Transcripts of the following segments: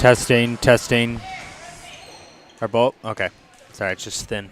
Testing, testing. Our bolt? Okay. Sorry, it's just thin.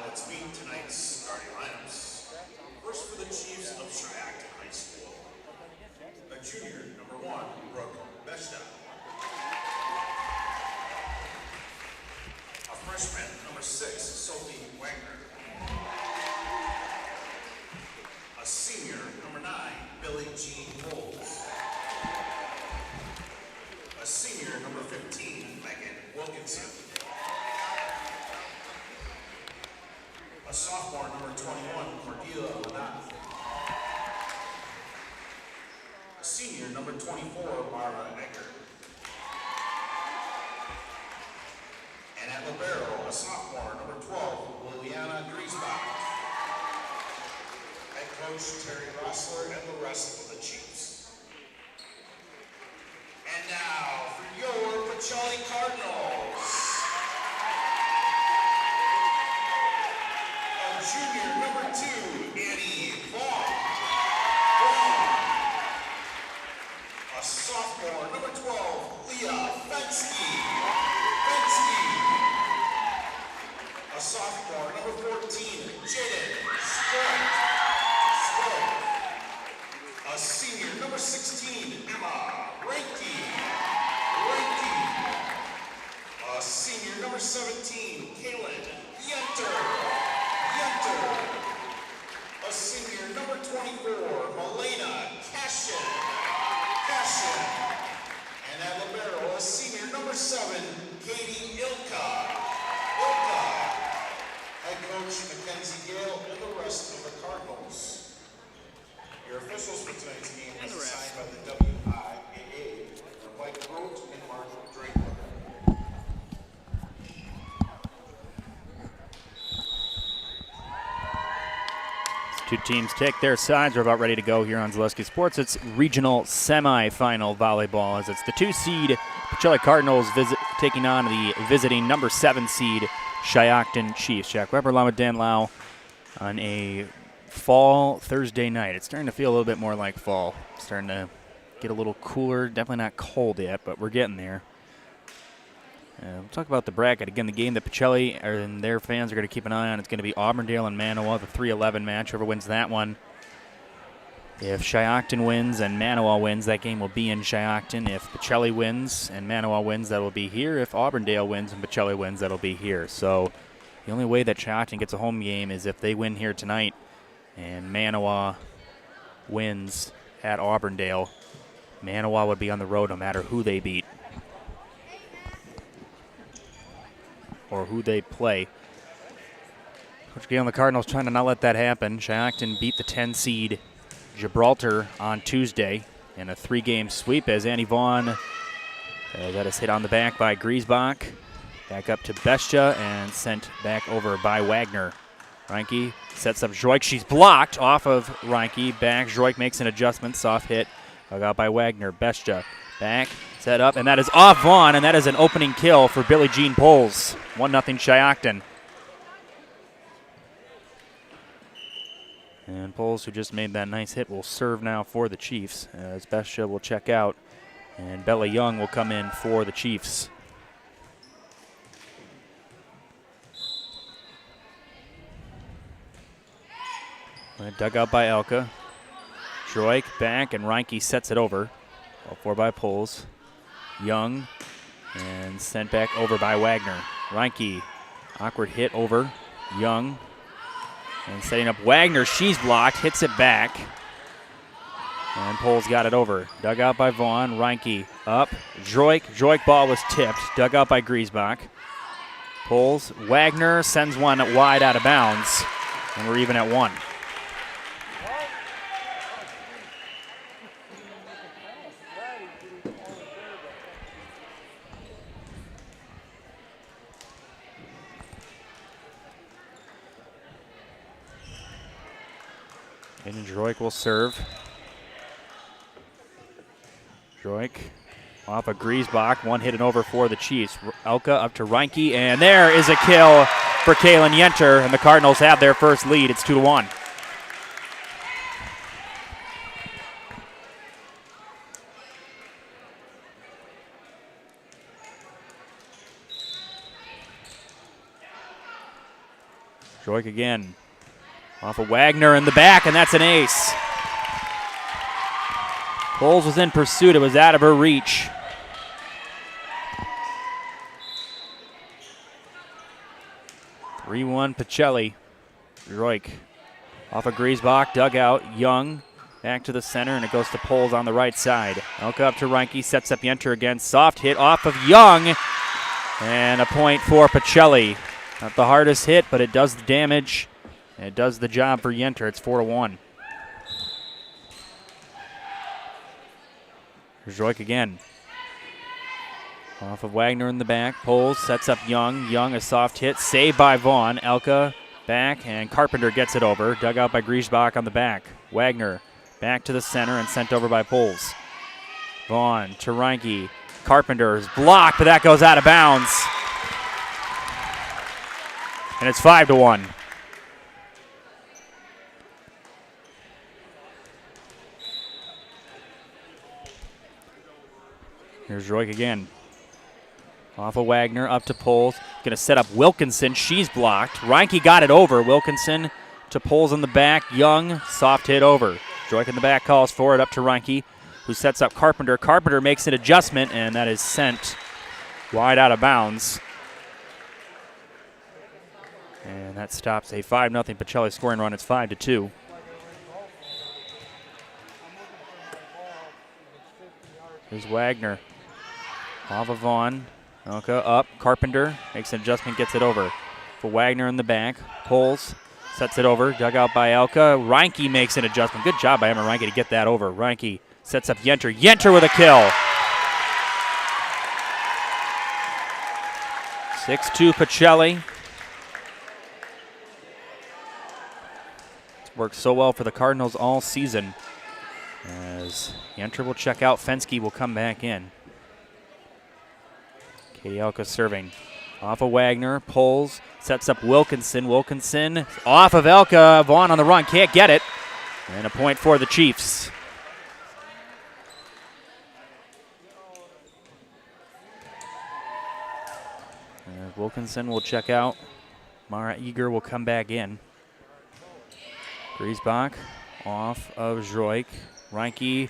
let's meet tonight's starting lineups. First for the Chiefs of Shiocton High School. A junior, number 1, Brooke Beshta. A freshman, number 6, Sophie Wagner. A senior, number 9, Billie Jean Bowles. A senior, number 15, Megan Wilkinson. A sophomore, number 21, Cordelia Lanat. A senior, number 24, Mara Eckert. And at libero, a sophomore, number 12, Liliana Griesbach. Head coach Terry Rossler and the rest of the Chiefs. And now for your Pacelli Cardinals. Junior, number 2, Annie Vaughn. A sophomore, number 12, Leah Fensky. A sophomore, number 14, Jaden Stroik. A senior, number 16, Emma Reinke. A senior, number 17, Kaylin Yenter. A senior, number 24, Malena Cashin. And at libero, a senior, number 7, Katie Ilka. Head coach Mackenzie Gale and the rest of the Cardinals. Your officials for tonight's game was assigned by the WIAA, Mike Grote and Mark Draper. Two teams take their sides. We're about ready to go here on Zaleski Sports. It's regional semifinal volleyball as it's the 2 seed Pacelli Cardinals taking on the visiting number 7 seed Shiocton Chiefs. Jack Weber along with Dan Lau on a fall Thursday night. It's starting to feel a little bit more like fall. It's starting to get a little cooler. Definitely not cold yet, but we're getting there. We'll talk about the bracket. Again, the game that Pacelli and their fans are going to keep an eye on, it's going to be Auburndale and Manawa, the 3-11 match. Whoever wins that one. If Shiocton wins and Manawa wins, that game will be in Shiocton. If Pacelli wins and Manawa wins, that will be here. If Auburndale wins and Pacelli wins, that will be here. So the only way that Shiocton gets a home game is if they win here tonight and Manawa wins at Auburndale. Manawa would be on the road no matter who they beat or who they play. Coach Gale and the Cardinals trying to not let that happen. Shiocton beat the 10 seed Gibraltar on Tuesday in a 3-game sweep as Annie Vaughn that is hit on the back by Griesbach. Back up to Bestia and sent back over by Wagner. Reinke sets up Joik. She's blocked off of Reinke. Back. Joik makes an adjustment. Soft hit. Dug out by Wagner. Bestia back. Set up. And that is off Vaughn. And that is an opening kill for Billie Jean Bowles. 1-0 Shiocton. And Bowles, who just made that nice hit, will serve now for the Chiefs as Bestia will check out. And Bella Young will come in for the Chiefs. Dug out by Elka. Joik back, and Reinke sets it over. All 4 by Poles. Young, and sent back over by Wagner. Reinke, awkward hit over. Young, and setting up Wagner. She's blocked, hits it back. And Poles got it over. Dug out by Vaughn. Reinke up. Joik ball was tipped. Dug out by Griesbach. Poles. Wagner sends one wide out of bounds. And we're even at 1. And Joik will serve. Joik off of Griesbach. One hit and over for the Chiefs. Elka up to Reinke, and there is a kill for Kaylin Yenter, and the Cardinals have their first lead. It's 2-1. Joik again. Off of Wagner in the back, and that's an ace. Poles was in pursuit. It was out of her reach. (3-1) Pacelli. Joik off of Griesbach, dugout. Young back to the center, and it goes to Poles on the right side. Elka up to Reinke, sets up Yenter again. Soft hit off of Young, and a point for Pacelli. Not the hardest hit, but it does the damage. And it does the job for Yenter. It's 4-1. Here's Joik again. Off of Wagner in the back. Poles sets up Young. Young, a soft hit. Saved by Vaughn. Elka back, and Carpenter gets it over. Dug out by Griesbach on the back. Wagner back to the center and sent over by Poles. Vaughn to Reinke. Carpenter is blocked, but that goes out of bounds. And it's 5-1. Here's Joik again. Off of Wagner, up to Poles. Going to set up Wilkinson. She's blocked. Reinke got it over. Wilkinson to Poles in the back. Young, soft hit over. Joik in the back calls for it up to Reinke, who sets up Carpenter. Carpenter makes an adjustment, and that is sent wide out of bounds. And that stops a 5-0 Pacelli scoring run. It's 5-2. Here's Wagner. Off of Vaughn. Elka up. Carpenter makes an adjustment, gets it over. For Wagner in the back. Poles sets it over. Dug out by Elka. Reinke makes an adjustment. Good job by Emma Reinke to get that over. Reinke sets up Yenter. Yenter with a kill. 6-2 Pacelli. It's worked so well for the Cardinals all season. As Yenter will check out, Fensky will come back in. Katie Elka serving. Off of Wagner, Poles, sets up Wilkinson. Wilkinson off of Elka. Vaughn on the run, can't get it. And a point for the Chiefs. Wilkinson will check out. Mara Eager will come back in. Griesbach off of Joik. Reinke,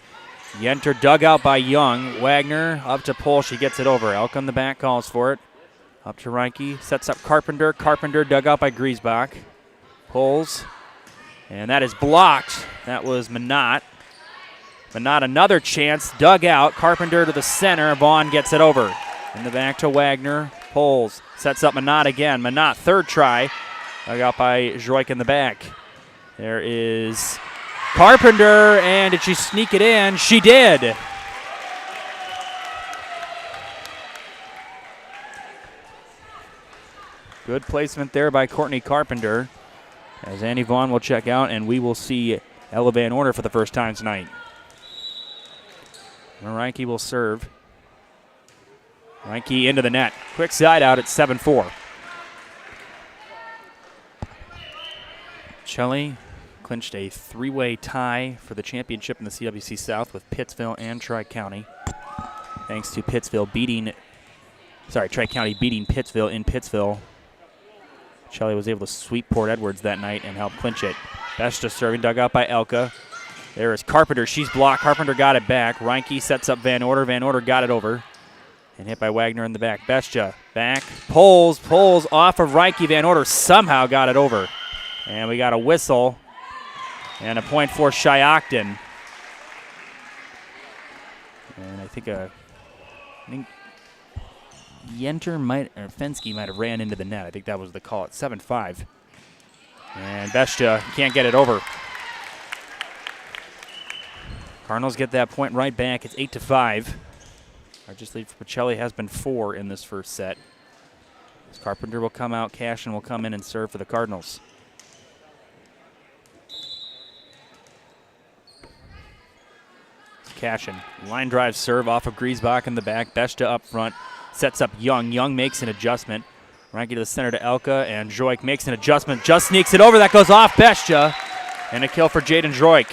Yenter dug out by Young. Wagner up to Poles. She gets it over. Elka in the back calls for it. Up to Reinke. Sets up Carpenter. Carpenter dug out by Griesbach. Poles. And that is blocked. That was Minot. Minot another chance. Dug out. Carpenter to the center. Vaughn gets it over. In the back to Wagner. Poles. Sets up Minot again. Minot third try. Dug out by Joik in the back. There is Carpenter, and did she sneak it in? She did. Good placement there by Courtney Carpenter. As Annie Vaughn will check out, and we will see Ella Van Order for the first time tonight. Reinke will serve. Reinke into the net. Quick side out at 7-4. Pacelli clinched a three-way tie for the championship in the CWC South with Pittsville and Tri-County. Thanks to Tri-County beating Pittsville in Pittsville. Pacelli was able to sweep Port Edwards that night and help clinch it. Besta serving, dug out by Elka. There is Carpenter. She's blocked. Carpenter got it back. Reinke sets up Van Order. Van Order got it over. And hit by Wagner in the back. Bestia back. Poles off of Reinke. Van Order somehow got it over. And we got a whistle. And a point for Shiocton. And I think Fensky might have ran into the net. I think that was the call at 7-5. And Bestia can't get it over. Cardinals get that point right back. It's 8-5. Largest lead for Pacelli has been 4 in this first set. As Carpenter will come out, Cashin will come in and serve for the Cardinals. Cashin, line drive serve off of Griesbach in the back. Besta up front, sets up Young. Young makes an adjustment. Reinke to the center to Elka, and Joik makes an adjustment, just sneaks it over. That goes off Bestia, and a kill for Jaden Joik.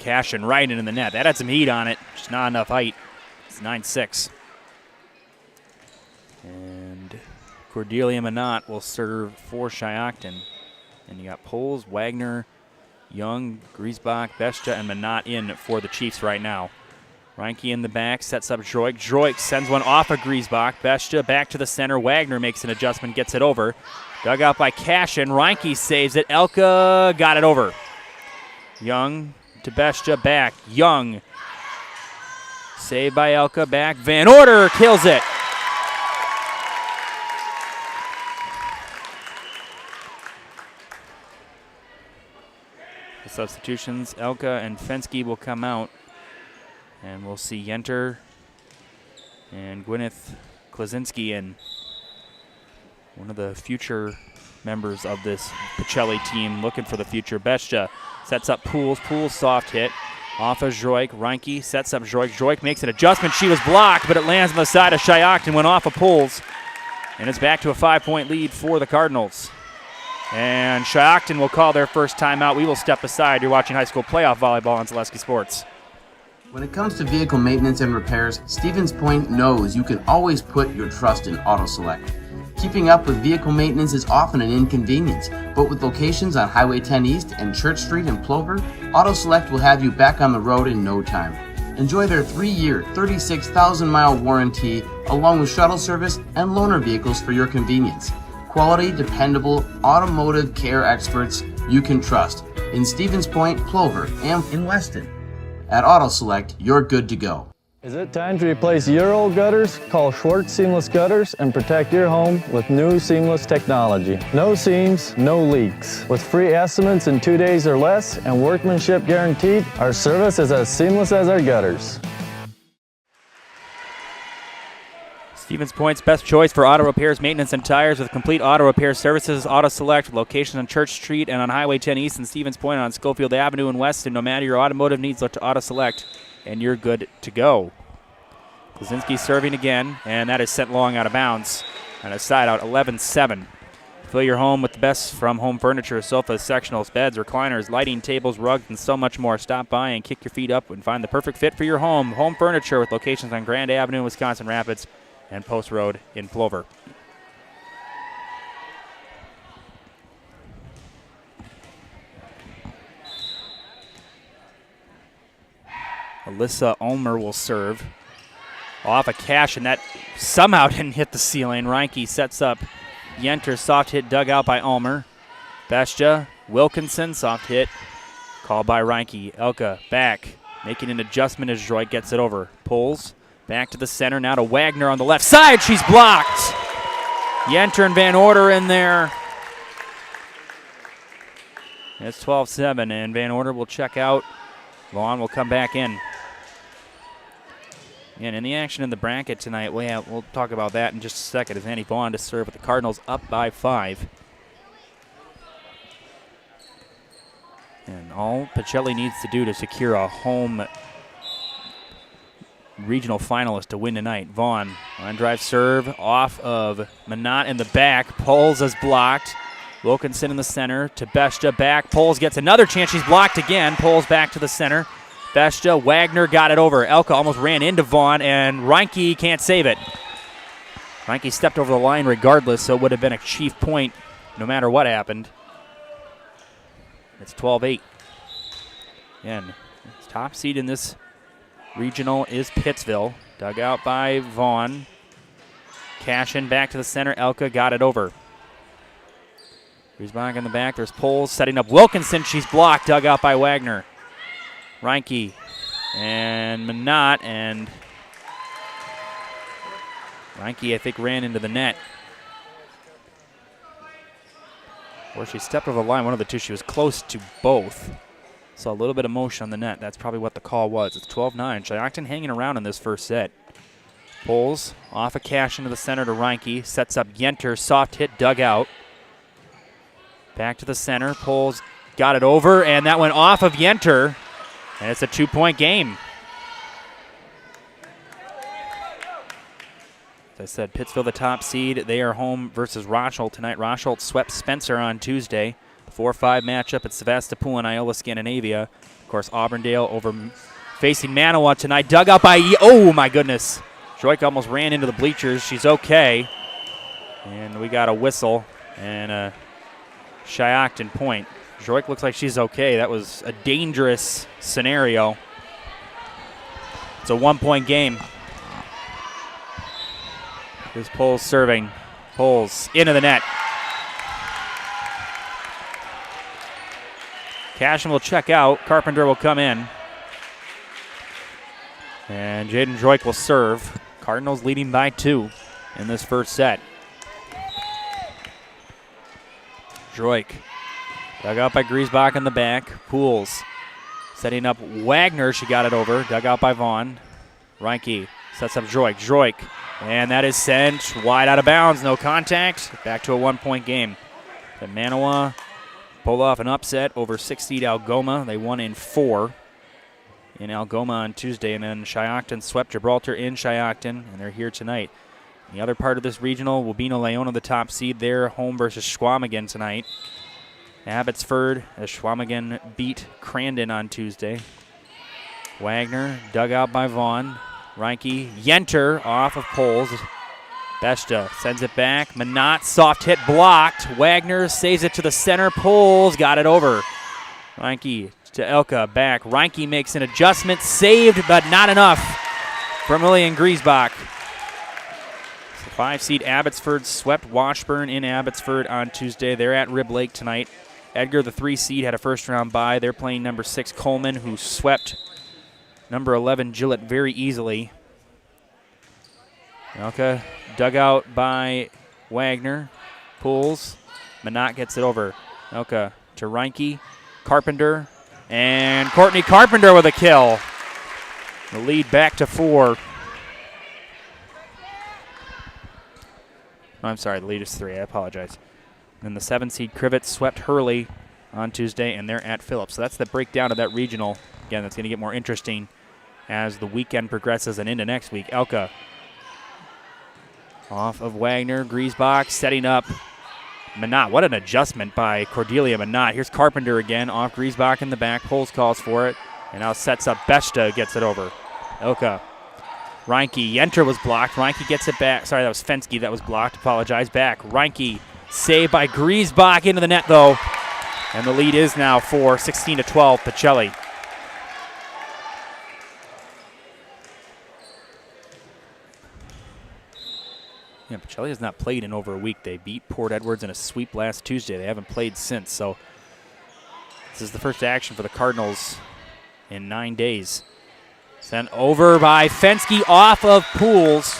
Cashin right into the net. That had some heat on it, just not enough height. It's 9-6. And Cordelia Minot will serve for Shiocton. And you got Poles, Wagner, Young, Griesbach, Bestia, and Minot in for the Chiefs right now. Reinke in the back, sets up Droik. Droik sends one off of Griesbach. Bestia back to the center. Wagner makes an adjustment, gets it over. Dug out by Cashin. Reinke saves it. Elka got it over. Young to Bestia, back. Young. Saved by Elka, back. Van Order kills it. The substitutions, Elka and Fensky will come out. And we'll see Yenter and Gwyneth Klasinski in. One of the future members of this Pacelli team looking for the future. Bestia sets up Pools. Pools soft hit. Off of Droik. Reinke sets up Droik. Droik makes an adjustment. She was blocked, but it lands on the side of Shiocton, went off of Pools. And it's back to a 5-point lead for the Cardinals. And Shiocton will call their first timeout. We will step aside. You're watching high school playoff volleyball on Zaleski Sports. When it comes to vehicle maintenance and repairs, Stevens Point knows you can always put your trust in Auto Select. Keeping up with vehicle maintenance is often an inconvenience, but with locations on Highway 10 East and Church Street in Plover, Auto Select will have you back on the road in no time. Enjoy their 3-year, 36,000-mile warranty, along with shuttle service and loaner vehicles for your convenience. Quality, dependable, automotive care experts you can trust in Stevens Point, Plover, and in Weston. At Auto Select, you're good to go. Is it time to replace your old gutters? Call Schwartz Seamless Gutters and protect your home with new seamless technology. No seams, no leaks. With free estimates in 2 days or less and workmanship guaranteed, our service is as seamless as our gutters. Stevens Point's best choice for auto repairs, maintenance, and tires with complete auto repair services. Auto Select, locations on Church Street and on Highway 10 East and Stevens Point on Schofield Avenue in Weston. No matter your automotive needs, look to Auto Select, and you're good to go. Klasinski serving again, and that is sent long out of bounds. And a side out, 11-7. Fill your home with the best from home furniture, sofas, sectionals, beds, recliners, lighting, tables, rugs, and so much more. Stop by and kick your feet up and find the perfect fit for your home. Home Furniture with locations on Grand Avenue, Wisconsin Rapids, and Post Road in Plover. Alyssa Ulmer will serve. Off a cash, and that somehow didn't hit the ceiling. Reinke sets up Yenter, soft hit dug out by Ulmer. Bestia, Wilkinson, soft hit, called by Reinke. Elka back, making an adjustment as Droik gets it over. Pulls. Back to the center, now to Wagner on the left side. She's blocked. Yenter and Van Order in there. It's 12-7, and Van Order will check out. Vaughn will come back in. And in the action in the bracket tonight, we'll talk about that in just a second, as Annie Vaughn to serve with the Cardinals up by 5. And all Pacelli needs to do to secure a home regional finalist to win tonight. Vaughn, line drive serve off of Minot in the back. Poles is blocked. Wilkinson in the center to Bestia back. Poles gets another chance. She's blocked again. Poles back to the center. Bestia, Wagner got it over. Elka almost ran into Vaughn, and Reinke can't save it. Reinke stepped over the line regardless, so it would have been a Chief point no matter what happened. It's 12-8. Again, top seed in this regional is Pittsville. Dug out by Vaughn. Cashin back to the center. Elka got it over. Griesbach in the back. There's Poles setting up Wilkinson. She's blocked. Dug out by Wagner. Reinke and Minot, and Reinke, I think, ran into the net. Or she stepped over the line. One of the two. She was close to both. Saw a little bit of motion on the net. That's probably what the call was. It's 12-9. Shiocton hanging around in this first set. Pulls off a cash into the center to Reinke. Sets up Yenter. Soft hit, dug out. Back to the center. Pulls, got it over, and that went off of Yenter. And it's a 2-point game. As I said, Pittsville the top seed. They are home versus Rochold tonight. Rochold swept Spencer on Tuesday. 4-5 matchup at Sevastopol and Iola Scandinavia. Of course, Auburndale over facing Manawa tonight. Dug out by, oh my goodness. Joik almost ran into the bleachers. She's okay. And we got a whistle and a Shiocton point. Joik looks like she's okay. That was a dangerous scenario. It's a 1-point game. Here's Poles serving. Poles into the net. Cashin will check out. Carpenter will come in. And Jaden Joik will serve. Cardinals leading by 2 in this first set. Joik dug out by Griesbach in the back. Pools setting up Wagner. She got it over. Dug out by Vaughn. Reinke sets up Joik. Joik. And that is sent wide out of bounds. No contact. Back to a 1-point game. The Manawa pull off an upset over 6 seed Algoma. They won in 4 in Algoma on Tuesday. And then Shiocton swept Gibraltar in Shiocton. And they're here tonight. The other part of this regional, Wabeno Leona, the top seed there, home versus Schwamigan tonight. Abbotsford, as Schwamigan beat Crandon on Tuesday. Wagner dug out by Vaughn. Reinke, Yenter off of Poles. Besta sends it back. Manat, soft hit blocked. Wagner saves it to the center. Poles got it over. Reinke to Elka, back. Reinke makes an adjustment, saved, but not enough from Lillian Griesbach. 5 seed Abbotsford swept Washburn in Abbotsford on Tuesday. They're at Rib Lake tonight. Edgar, the 3 seed, had a first round bye. They're playing number 6 Coleman, who swept number 11 Gillett very easily. Elka dug out by Wagner. Pulls. Manat gets it over. Elka to Reinke. Carpenter. And Courtney Carpenter with a kill. The lead back to 4. I'm sorry, the lead is 3. I apologize. Then the 7 seed Crivets swept Hurley on Tuesday, and they're at Phillips. So that's the breakdown of that regional. Again, that's going to get more interesting as the weekend progresses and into next week. Elka off of Wagner. Griesbach setting up Manat. What an adjustment by Cordelia Manat. Here's Carpenter again off Griesbach in the back. Poles calls for it, and now sets up Besta, gets it over. Elka. Reinke, Yenter was blocked. Reinke gets it back. Sorry, that was Fensky that was blocked. Apologize. Back. Reinke saved by Griesbach into the net, though. And the lead is now 4, 16-12, Pacelli. Yeah, Pacelli has not played in over a week. They beat Port Edwards in a sweep last Tuesday. They haven't played since, so this is the first action for the Cardinals in 9 days. Sent over by Fensky off of Pools.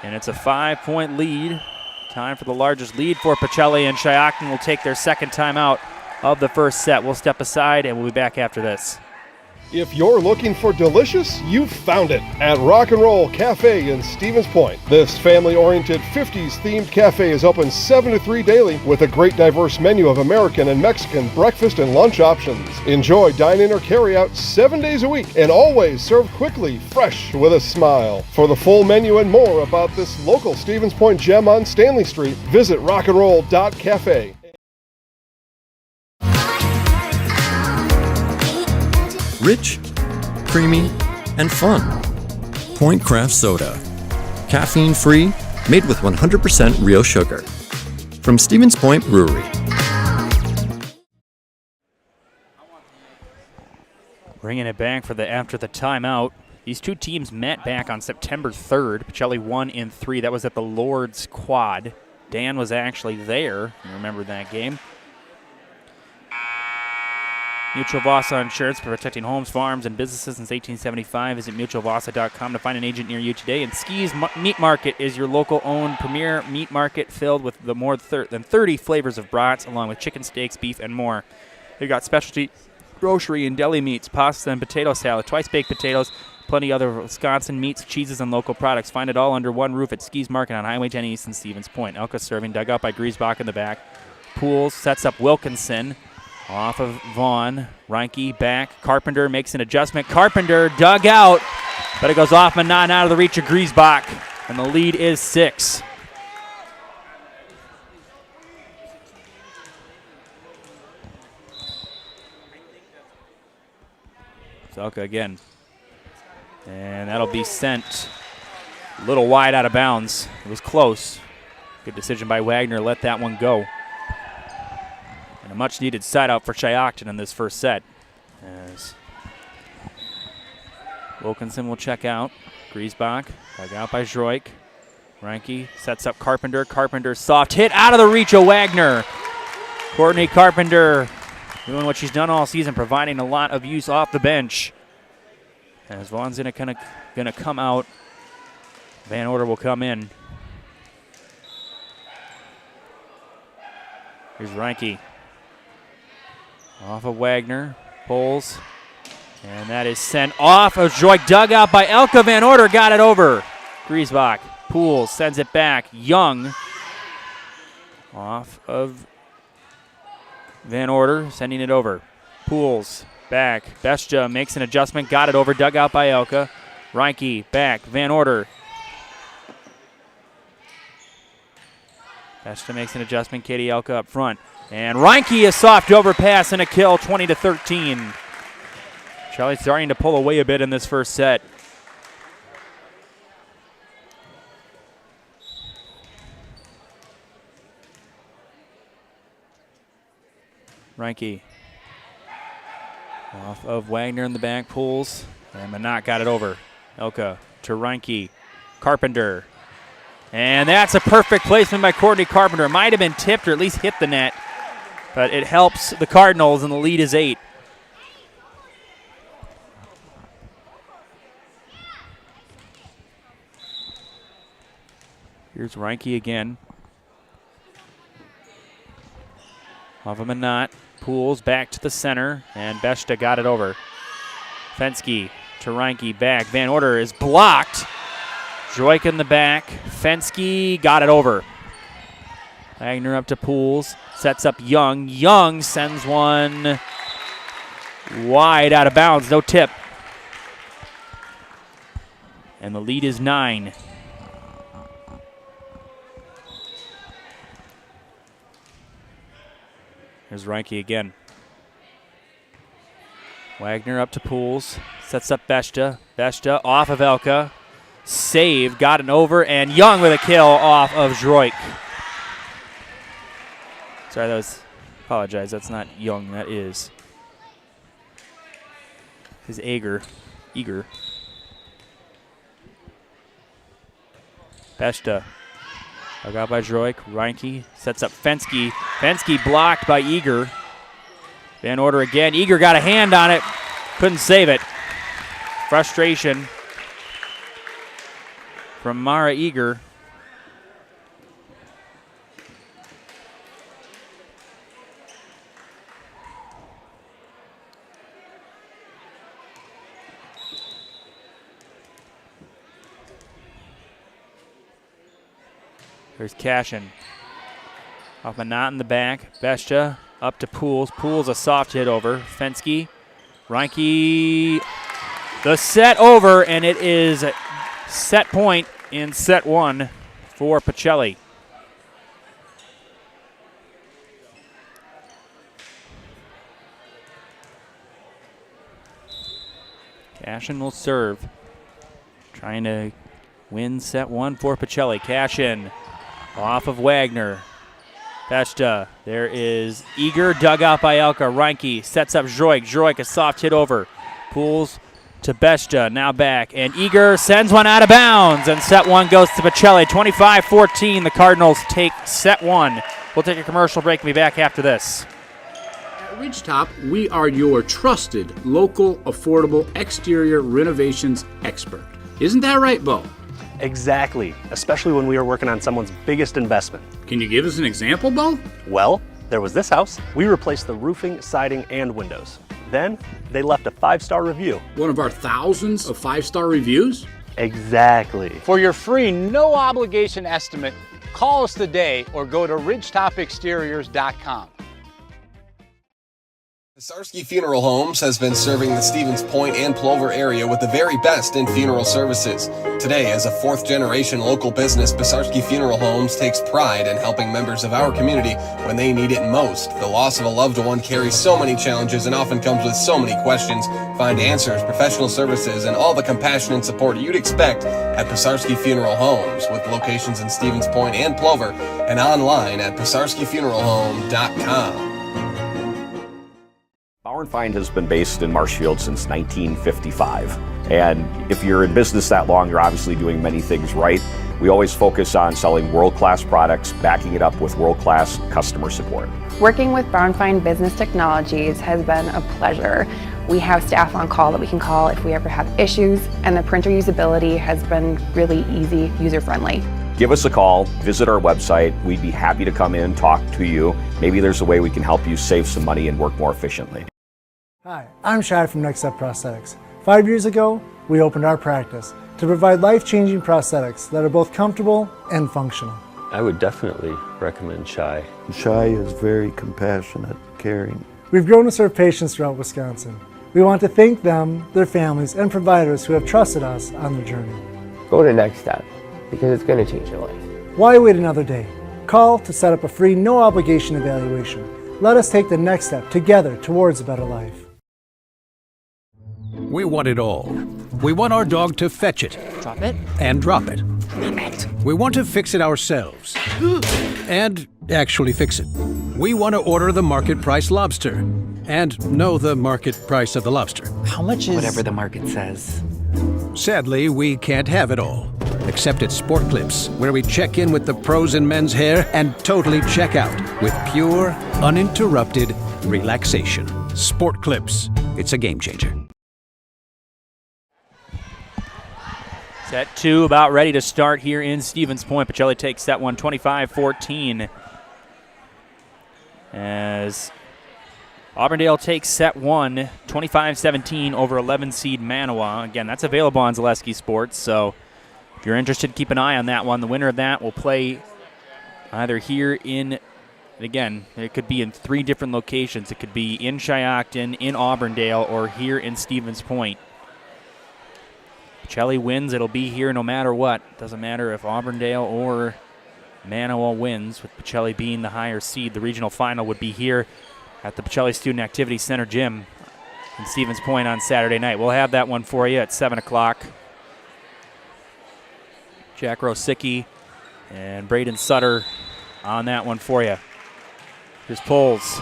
And it's a 5-point lead. Time for the largest lead for Pacelli, and Shiocton will take their second timeout of the first set. We'll step aside, and we'll be back after this. If you're looking for delicious, you've found it at Rock and Roll Cafe in Stevens Point. This family-oriented 50s-themed cafe is open 7 to 3 daily with a great diverse menu of American and Mexican breakfast and lunch options. Enjoy dine-in or carry-out 7 days a week and always served quickly, fresh, with a smile. For the full menu and more about this local Stevens Point gem on Stanley Street, visit rockandroll.cafe. Rich, creamy, and fun. Point Craft Soda. Caffeine-free, made with 100% real sugar. From Stevens Point Brewery. Bringing it back for after the timeout. These two teams met back on September 3rd. Pacelli won in 3. That was at the Lord's Quad. Dan was actually there. You remember that game. Mutual Vasa Insurance, protecting homes, farms, and businesses since 1875. Visit mutualvasa.com to find an agent near you today. And Ski's Meat Market is your local-owned premier meat market filled with the more than 30 flavors of brats, along with chicken, steaks, beef, and more. They've got specialty grocery and deli meats, pasta and potato salad, twice-baked potatoes, plenty other Wisconsin meats, cheeses, and local products. Find it all under one roof at Ski's Market on Highway 10 East in Stevens Point. Elka serving, dug out by Griesbach in the back. Pools sets up Wilkinson. Off of Vaughn. Reinke back. Carpenter makes an adjustment. Carpenter dug out, but it goes off and not out of the reach of Griesbach. And the lead is 6. Zelka again. And that'll be sent a little wide out of bounds. It was close. Good decision by Wagner. Let that one go. And a much-needed side out for Shiocton in this first set. As Wilkinson will check out. Griesbach dug out by Droik. Reinke sets up Carpenter. Carpenter soft hit out of the reach of Wagner. Courtney Carpenter doing what she's done all season, providing a lot of use off the bench. As Vaughn's gonna come out, Van Order will come in. Here's Reinke. Off of Wagner, pulls, and that is sent off of Droik, dug out by Elka. Van Order got it over. Griesbach pulls, sends it back. Young off of Van Order, sending it over. Pools back. Bestia makes an adjustment, got it over, dug out by Elka. Reinke back. Van Order. Bestia makes an adjustment. Katie Elka up front. And Reinke a soft overpass and a kill, 20-13. Charlie's starting to pull away a bit in this first set. Reinke off of Wagner in the back, pulls, and Manat got it over. Elka to Reinke. Carpenter. And that's a perfect placement by Courtney Carpenter. Might have been tipped or at least hit the net, but it helps the Cardinals, and the lead is 8. Here's Reinke again. Off of Manat. Pools back to the center, and Beshta got it over. Fensky to Reinke, back. Van Order is blocked. Droik in the back. Fensky got it over. Wagner up to Pools, sets up Young. Young sends one wide out of bounds, no tip. And the lead is 9. Here's Reinke again. Wagner up to Pools. Sets up Beshta. Beshta off of Elka. Save. Got it over. And Young with a kill off of Droik. Sorry, that was... Apologize. That's not Young. That is... His Eager. Beshta. Dug out by Droik. Reinke sets up Fensky. Fensky blocked by Eager. Van Order again. Eager got a hand on it. Couldn't save it. Frustration from Mara Eager. There's Cashin. Off Manat in the back. Bestia up to Pools. Pools a soft hit over. Fensky. Reinke. The set over, and it is set point in set 1 for Pacelli. Cashin will serve. Trying to win set 1 for Pacelli. Cashin. Off of Wagner. Beshta. There is Eager, dug out by Elka. Reinke sets up Droik. Droik a soft hit over. Pools to Beshta. Now back. And Eager sends one out of bounds. And set 1 goes to Pacelli. 25-14. The Cardinals take set 1. We'll take a commercial break and be back after this. At Ridgetop, we are your trusted, local, affordable exterior renovations expert. Isn't that right, Bo? Exactly, especially when we are working on someone's biggest investment. Can you give us an example, Bo? Well, there was this house. We replaced the roofing, siding, and windows. Then, they left a 5-star review. One of our thousands of 5-star reviews? Exactly. For your free, no-obligation estimate, call us today or go to ridgetopexteriors.com. Pacelli Funeral Homes has been serving the Stevens Point and Plover area with the very best in funeral services. Today, as a fourth-generation local business, Pacelli Funeral Homes takes pride in helping members of our community when they need it most. The loss of a loved one carries so many challenges and often comes with so many questions. Find answers, professional services, and all the compassion and support you'd expect at Pacelli Funeral Homes, with locations in Stevens Point and Plover, and online at PacelliFuneralHome.com. Bauer & Feind has been based in Marshfield since 1955. And if you're in business that long, you're obviously doing many things right. We always focus on selling world-class products, backing it up with world-class customer support. Working with Bauer & Feind Business Technologies has been a pleasure. We have staff on call that we can call if we ever have issues, and the printer usability has been really easy, user-friendly. Give us a call, visit our website. We'd be happy to come in, talk to you. Maybe there's a way we can help you save some money and work more efficiently. Hi, I'm Shad from Next Step Prosthetics. 5 years ago, we opened our practice to provide life-changing prosthetics that are both comfortable and functional. I would definitely recommend Shai. Shai is very compassionate, caring. We've grown to serve patients throughout Wisconsin. We want to thank them, their families, and providers who have trusted us on their journey. Go to Next Step, because it's going to change your life. Why wait another day? Call to set up a free, no-obligation evaluation. Let us take the next step together towards a better life. We want it all. We want our dog to fetch it. Drop it. And drop it. Name it. We want to fix it ourselves. And actually fix it. We want to order the market price lobster. And know the market price of the lobster. How much is... Whatever the market says. Sadly, we can't have it all. Except at Sport Clips, where we check in with the pros in men's hair and totally check out with pure, uninterrupted relaxation. Sport Clips. It's a game changer. Set 2 about ready to start here in Stevens Point. Pacelli takes that one 25-14. As Auburndale takes set 1 25-17 over 11 seed Manawa. Again, that's available on Zaleski Sports, so if you're interested, keep an eye on that one. The winner of that will play either here in, again, it could be in 3 different locations. It could be in Shiocton, in Auburndale, or here in Stevens Point. Pacelli wins, it'll be here no matter what. Doesn't matter if Auburndale or Manawa wins, with Pacelli being the higher seed. The regional final would be here at the Pacelli Student Activity Center gym in Stevens Point on Saturday night. We'll have that one for you at 7 o'clock. Jack Rosicki and Braden Sutter on that one for you. Here's Pools.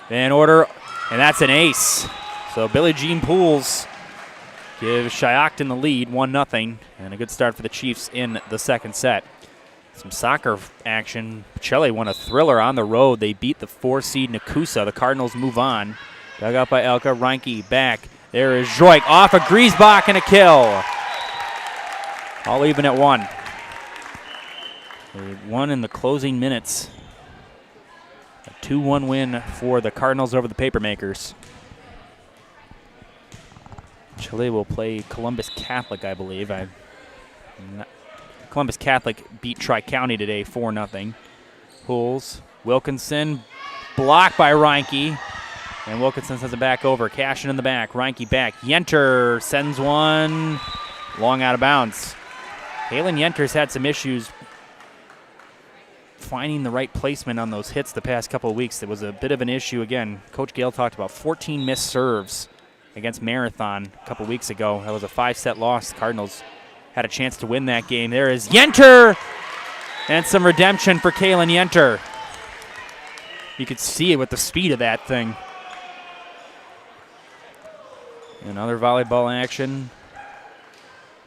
Van Order, and that's an ace. So Billie Jean Pools gives Shiocton the lead, 1-0, and a good start for the Chiefs in the second set. Some soccer action. Pacelli won a thriller on the road. They beat the 4-seed Nakusa. The Cardinals move on. Dug out by Elka. Reinke back. There is Joik off of Griesbach and a kill. All even at 1. They won in the closing minutes. A 2-1 win for the Cardinals over the Papermakers. Pacelli will play Columbus Catholic, I believe. Columbus Catholic beat Tri-County today 4-0. Pools, Wilkinson, blocked by Reinke. And Wilkinson sends it back over. Cashin in the back. Reinke back. Yenter sends one long out of bounds. Kalen Yenter's had some issues finding the right placement on those hits the past couple of weeks. It was a bit of an issue. Again, Coach Gale talked about 14 missed serves against Marathon a couple weeks ago. That was a 5-set loss. The Cardinals had a chance to win that game. There is Yenter! And some redemption for Kalen Yenter. You could see it with the speed of that thing. Another volleyball action.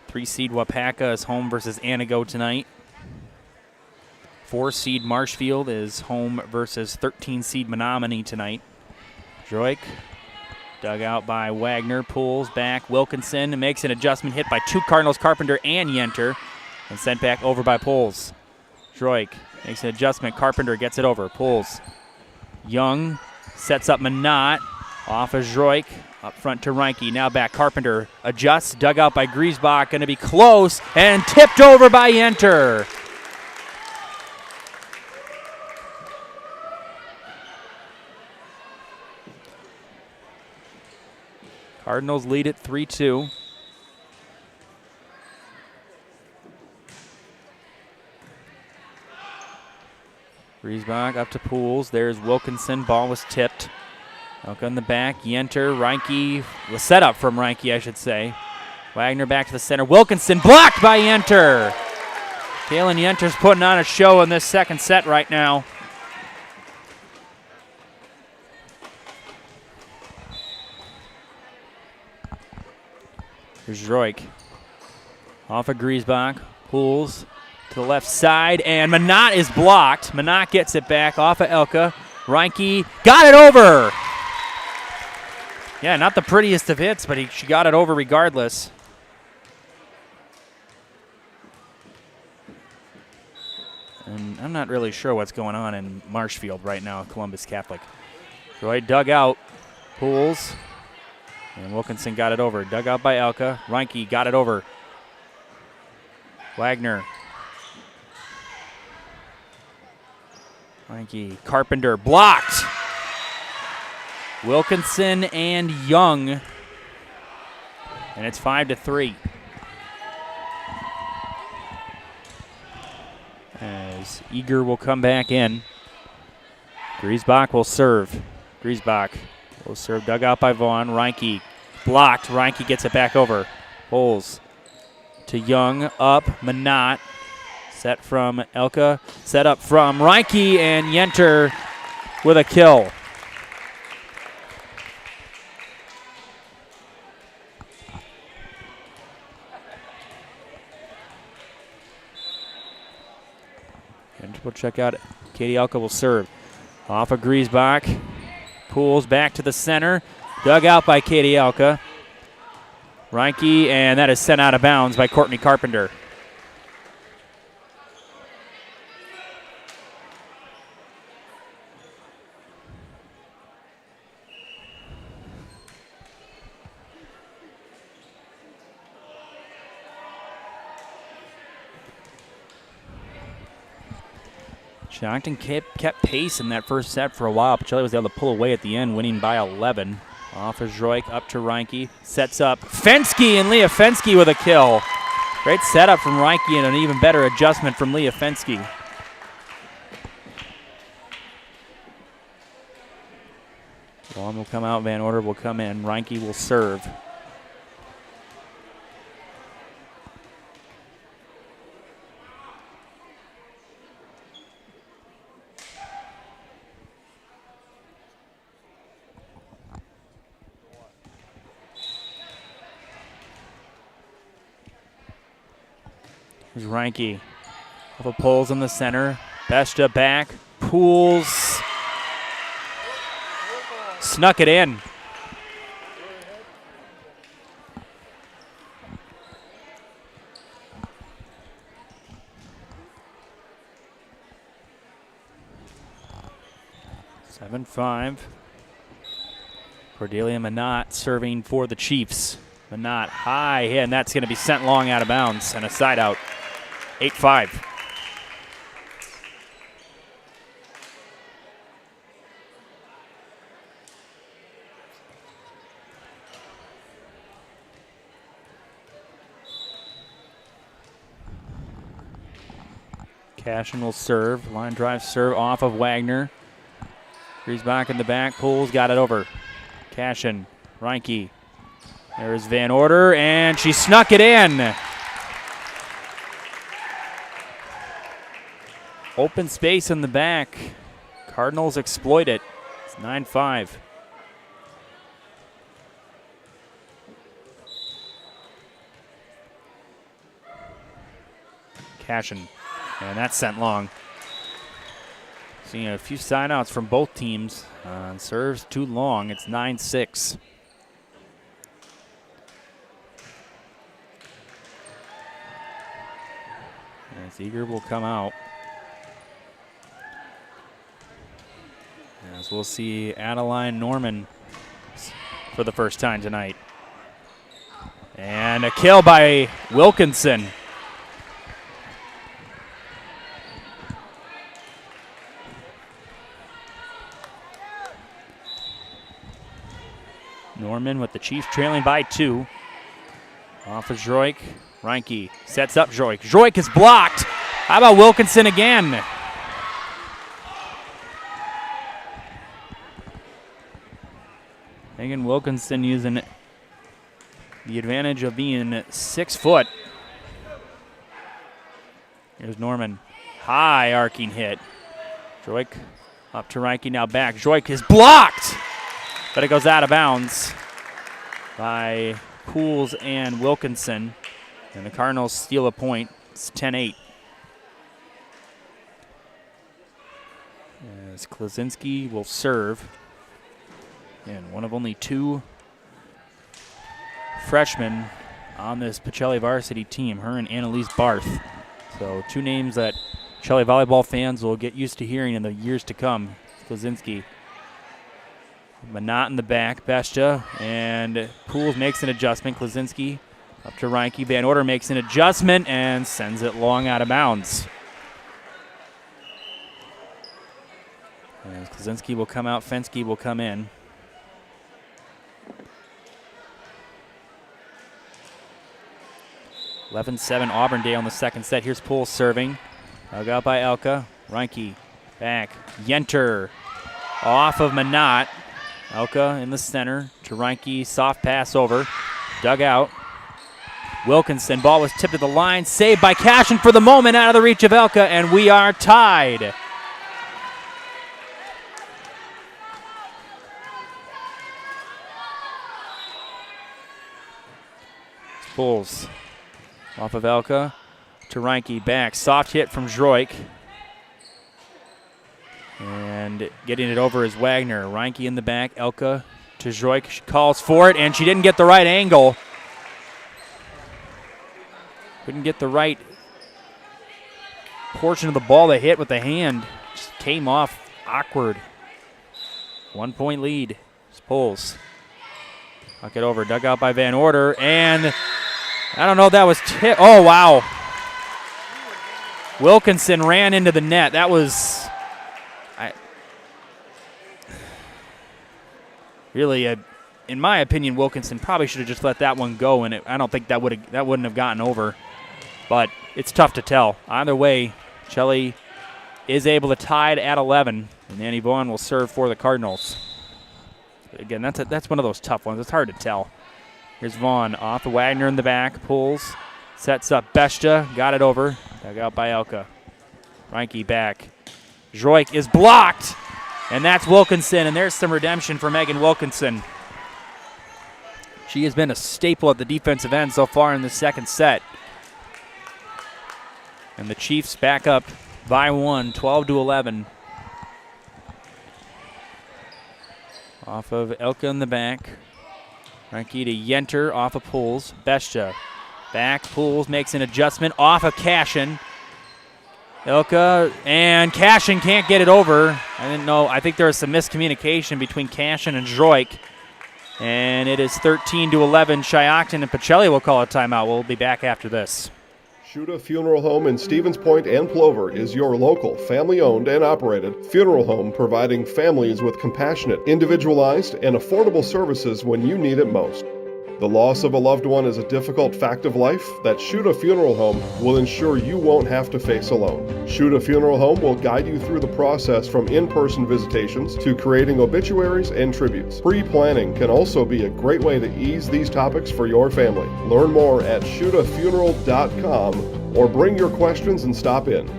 3-seed Wapaka is home versus Anago tonight. 4-seed Marshfield is home versus 13-seed Menominee tonight. Joik dug out by Wagner, pulls back. Wilkinson makes an adjustment, hit by 2 Cardinals, Carpenter and Yenter, and sent back over by Pulls. Droik makes an adjustment. Carpenter gets it over. Pulls. Young sets up Manat off of Droik. Up front to Reinke. Now back. Carpenter adjusts. Dug out by Griesbach. Going to be close and tipped over by Yenter. Cardinals lead it 3-2. Griesbach up to Pools. There's Wilkinson. Ball was tipped. Elka in the back. Yenter. Reinke. Was set up from Reinke, I should say. Wagner back to the center. Wilkinson blocked by Yenter. Kalen Yenter's putting on a show in this second set right now. Here's Droik. Off of Griesbach. Pools to the left side, and Manat is blocked. Manat gets it back off of Elka. Reinke got it over. Yeah, not the prettiest of hits, but she got it over regardless. And I'm not really sure what's going on in Marshfield right now, Columbus Catholic. Troy dug out. Pools. And Wilkinson got it over. Dug out by Elka. Reinke got it over. Wagner. Reinke. Carpenter blocked. Wilkinson and Young. And it's 5-3. As Eager will come back in. Griesbach will serve. Griesbach will serve, dug out by Vaughn. Reinke blocked. Reinke gets it back over. Holes to Young, up, Manat. Set from Elka, set up from Reinke, and Yenter with a kill. And we'll check out Katie Elka will serve. Off of Griesbach. Pools back to the center. Dug out by Katie Elka. Reinke, and that is sent out of bounds by Courtney Carpenter. Shiocton kept pace in that first set for a while. Pacelli was able to pull away at the end, winning by 11. Off of Droik, up to Reinke. Sets up Fensky, and Leah Fensky with a kill. Great setup from Reinke and an even better adjustment from Leah Fensky. Vaughn will come out, Van Order will come in. Reinke will serve. Here's Reinke. Off of Pools in the center. Besta back. Pools. Snuck it in. Seven 7-5. Cordelia Manat serving for the Chiefs. Manat high, and that's going to be sent long out of bounds and a side out. 8-5. Cashin will serve. Line drive serve off of Wagner. Griesbach in the back. Pools got it over. Cashin. Reinke. There's Van Order, and she snuck it in. Open space in the back. Cardinals exploit it. It's 9-5. Cashin. And that's sent long. Seeing a few side outs from both teams. Serves too long. It's 9-6. As Eager will come out. As we'll see Adeline Norman for the first time tonight. And a kill by Wilkinson. Norman with the Chiefs trailing by 2. Off of Droik. Reinke sets up Droik. Droik is blocked. How about Wilkinson again? Megan Wilkinson using the advantage of being 6 foot. Here's Norman. High arcing hit. Droik up to Reinke, now back. Droik is blocked, but it goes out of bounds by Pools and Wilkinson. And the Cardinals steal a point. It's 10-8. As Klaczynski will serve. And one of only 2 freshmen on this Pacelli varsity team, her and Annalise Barth. So 2 names that Pacelli volleyball fans will get used to hearing in the years to come. Klaczynski. Manat in the back, Beshta, and Pools makes an adjustment. Klaczynski up to Reinke. Van Order makes an adjustment and sends it long out of bounds. As Klaczynski will come out, Fensky will come in. (11-7) Auburndale in the second set. Here's Pools serving. Dug out by Elka. Reinke back. Yenter off of Manat. Elka in the center to Reinke. Soft pass over. Dug out. Wilkinson. Ball was tipped to the line. Saved by Cashin for the moment out of the reach of Elka, and we are tied. Pools off of Elka to Reinke. Back. Soft hit from Droik. And getting it over is Wagner. Reinke in the back. Elka to Droik. She calls for it, and she didn't get the right angle. Couldn't get the right portion of the ball to hit with the hand. Just came off awkward. 1 point lead. It's Pools. Huck it over. Dug out by Van Order. And I don't know if that was oh, wow. Wilkinson ran into the net. That was really, in my opinion, Wilkinson probably should have just let that one go, and I don't think that wouldn't have gotten over. But it's tough to tell. Either way, Pacelli is able to tie it at 11, and Annie Vaughn will serve for the Cardinals. Again, that's one of those tough ones. It's hard to tell. Here's Vaughn off of Wagner in the back. Pulls. Sets up Beshta. Got it over. Dug out by Elka. Reinke back. Droik is blocked. And that's Wilkinson. And there's some redemption for Megan Wilkinson. She has been a staple at the defensive end so far in the second set. And the Chiefs back up by 1, 12-11. Off of Elka in the back. Reinke to Yenter off of Pools. Beshta back. Pools makes an adjustment off of Cashin. Elka and Cashin can't get it over. I didn't know. I think there was some miscommunication between Cashin and Droik. And it is 13-11. Shiocton and Pacelli will call a timeout. We'll be back after this. Shuda Funeral Home in Stevens Point and Plover is your local, family-owned and operated funeral home providing families with compassionate, individualized, and affordable services when you need it most. The loss of a loved one is a difficult fact of life that Shuda Funeral Home will ensure you won't have to face alone. Shuda Funeral Home will guide you through the process from in-person visitations to creating obituaries and tributes. Pre-planning can also be a great way to ease these topics for your family. Learn more at shudafuneral.com or bring your questions and stop in.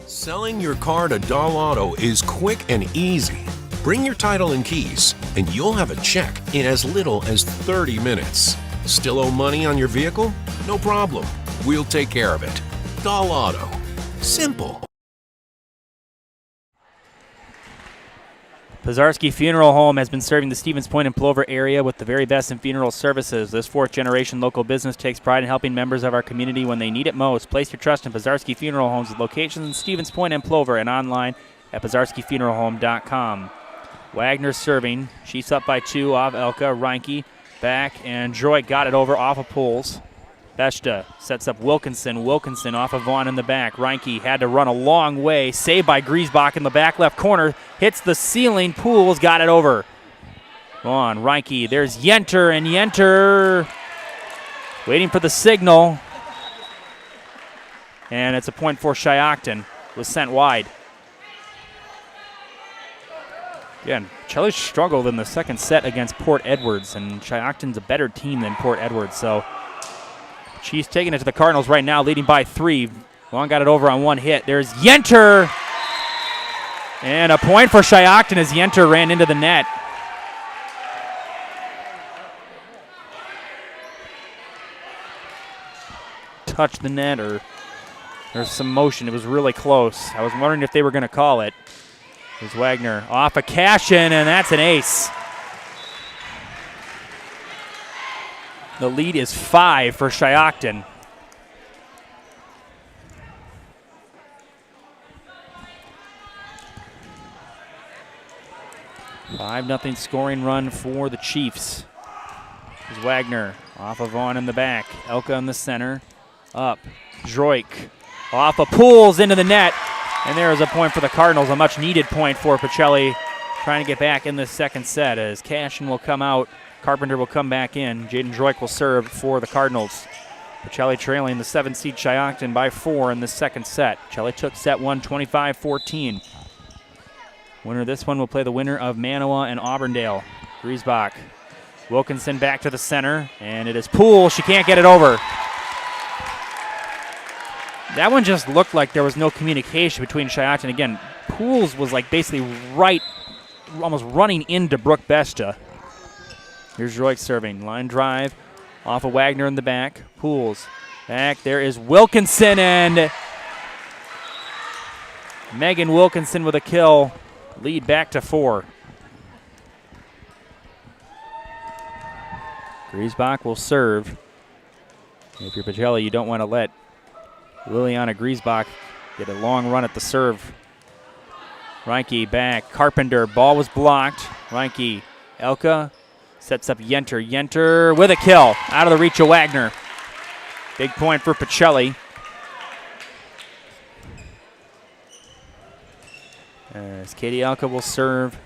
Selling your car to Dahl Auto is quick and easy. Bring your title and keys, and you'll have a check in as little as 30 minutes. Still owe money on your vehicle? No problem. We'll take care of it. Dahl Auto. Simple. Pizarski Funeral Home has been serving the Stevens Point and Plover area with the very best in funeral services. This fourth-generation local business takes pride in helping members of our community when they need it most. Place your trust in Pizarski Funeral Homes with locations in Stevens Point and Plover and online at pizarskifuneralhome.com. Wagner serving. She's up by 2 off Elka. Reinke back, and Droik got it over off of Pools. Beshta sets up Wilkinson. Wilkinson off of Vaughn in the back. Reinke had to run a long way. Saved by Griesbach in the back left corner. Hits the ceiling. Pools got it over. On, Reinke, there's Yenter, and Yenter waiting for the signal. And it's a point for Shiocton. Was sent wide. Again, Pacelli struggled in the second set against Port Edwards, and Shiocton's a better team than Port Edwards. So Chiefs taking it to the Cardinals right now, leading by 3. Long got it over on one hit. There's Yenter. And a point for Shiocton as Yenter ran into the net. Touched the net, or there's some motion. It was really close. I was wondering if they were going to call it. There's Wagner off a cash-in, and that's an ace. The lead is 5 for Shiocton. Nothing scoring run for the Chiefs. There's Wagner off of Vaughn in the back. Elka in the center. Up. Droik off of Pools into the net. And there is a point for the Cardinals, a much-needed point for Pacelli, trying to get back in the second set as Cashin will come out. Carpenter will come back in. Jaden Droik will serve for the Cardinals. Pacelli trailing the 7th seed Shiocton by 4 in the second set. Pacelli took set 1, 25-14. Winner of this one will play the winner of Manawa and Auburndale. Griesbach. Wilkinson back to the center, and it is Poole. She can't get it over. That one just looked like there was no communication between Shiocton. Again, Pools was like basically right, almost running into Brooke Besta. Here's Droik serving. Line drive off of Wagner in the back. Pools back. There is Wilkinson, and Megan Wilkinson with a kill. Lead back to 4. Griesbach will serve. If you're Pacelli, you don't want to let Liliana Griesbach get a long run at the serve. Reinke back. Carpenter. Ball was blocked. Reinke. Elka sets up Yenter. Yenter with a kill. Out of the reach of Wagner. Big point for Pacelli. As Katie Elka will serve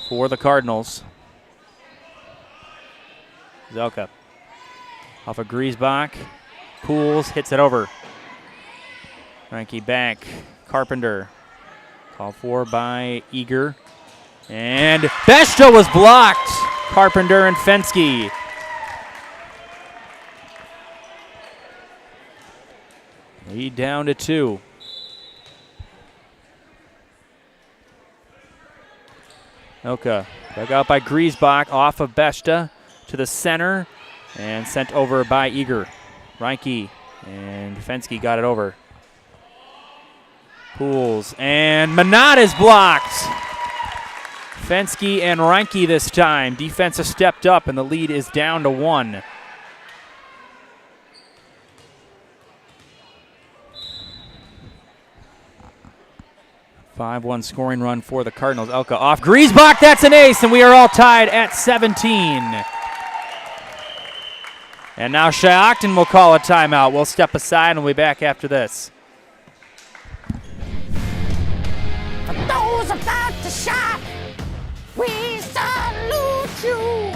for the Cardinals. Zelka off of Griesbach. Pools hits it over. Reinke back. Carpenter. Called for by Eager. And Besta was blocked. Carpenter and Fensky. Lead down to 2. Elka dug out by Griesbach off of Besta to the center and sent over by Eager. Reinke and Fensky got it over. Pools and Manat is blocked. Fensky and Reinke this time. Defense has stepped up and the lead is down to 1. Five-1 scoring run for the Cardinals. Elka off Griesbach. That's an ace, and we are all tied at 17. And now Shiocton will call a timeout. We'll step aside and we'll be back after this. For those about to shop, we salute you.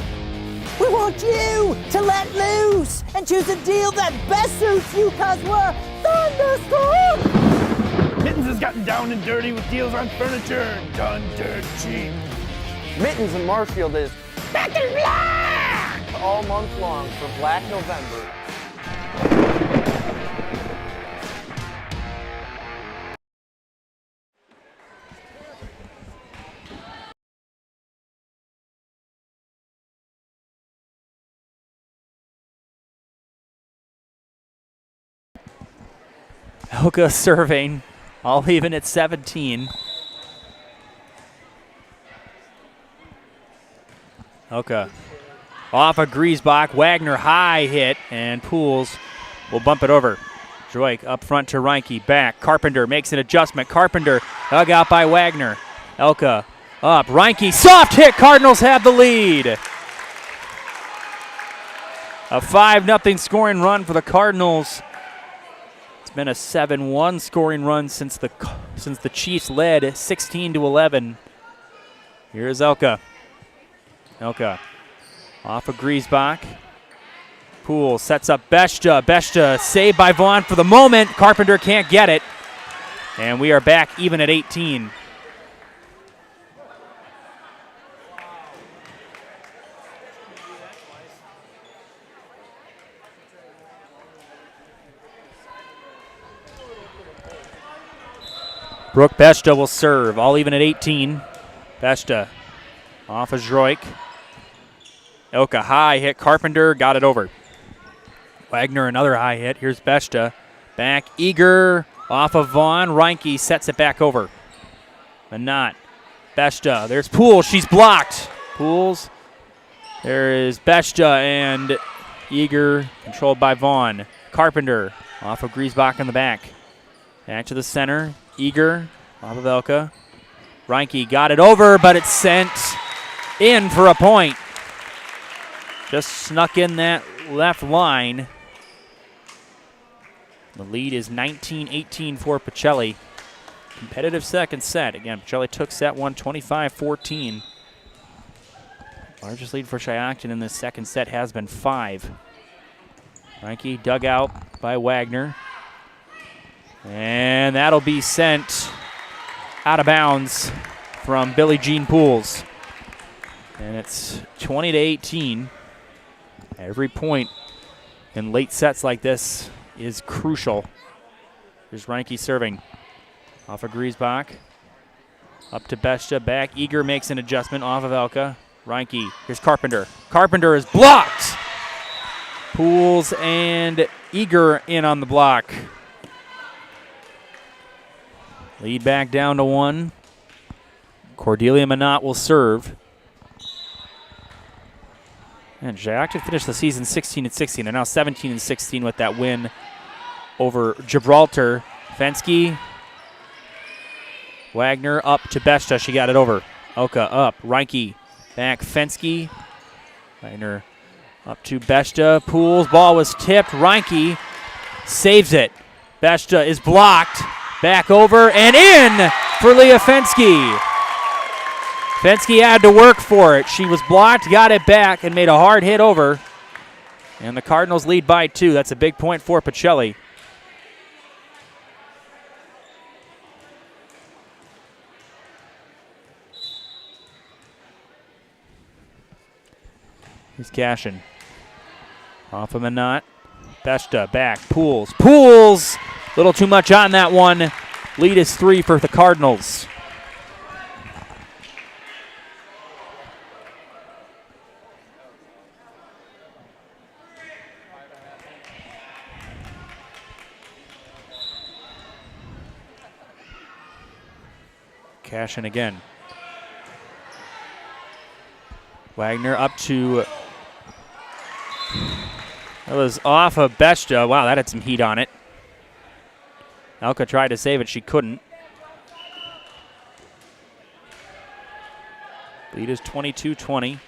We want you to let loose and choose a deal that best suits you, cause we're thunderstorm. Mittens has gotten down and dirty with deals on furniture, done dirt cheap. Mittens in Marshfield is back in black all month long for Black November. Elka serving, all even at 17. Elka off of Griesbach. Wagner high hit, and Pools will bump it over. Droik up front to Reinke. Back. Carpenter makes an adjustment. Carpenter dug out by Wagner. Elka up. Reinke soft hit. Cardinals have the lead. A 5-0 scoring run for the Cardinals. It's been a 7-1 scoring run since the Chiefs led 16-11. Here's Elka. Elka off of Griesbach. Poole sets up Beshta. Beshta saved by Vaughn for the moment. Carpenter can't get it. And we are back even at 18. Brooke Beshta will serve, all even at 18. Beshta off of Zroik. Elka high hit, Carpenter got it over. Wagner another high hit, here's Beshta. Back, Eager off of Vaughn. Reinke sets it back over. Manat, Beshta, there's Poole, she's blocked. Pools, there is Beshta and Eager controlled by Vaughn. Carpenter off of Griesbach in the back. Back to the center. Eager off of Elka. Reinke got it over, but it's sent in for a point. Just snuck in that left line. The lead is 19-18 for Pacelli. Competitive second set. Again, Pacelli took set one 25-14. Largest lead for Shiocton in this second set has been 5. Reinke dug out by Wagner. And that'll be sent out of bounds from Billie Jean Pools. And it's 20-18. Every point in late sets like this is crucial. Here's Reinke serving. Off of Griesbach. Up to Beshta. Back. Eager makes an adjustment off of Elka. Reinke. Here's Carpenter. Carpenter is blocked. Pools and Eager in on the block. Lead back down to 1. Cordelia Manat will serve. And Shiocton finished the season 16-16. They're now 17-16 with that win over Gibraltar. Fensky. Wagner up to Beshta. She got it over. Elka up. Reinke back. Fensky. Wagner up to Beshta. Pools. Ball was tipped. Reinke saves it. Beshta is blocked. Back over and in for Leah Fensky. Fensky had to work for it. She was blocked, got it back, and made a hard hit over. And the Cardinals lead by 2. That's a big point for Pacelli. Here's Cashin. Off of Manat. Beshta back. Pools. Pools! A little too much on that one. Lead is 3 for the Cardinals. Cashin again. Wagner up to... That was off of Beshta. Wow, that had some heat on it. Elka tried to save it. She couldn't. Lead is 22-20.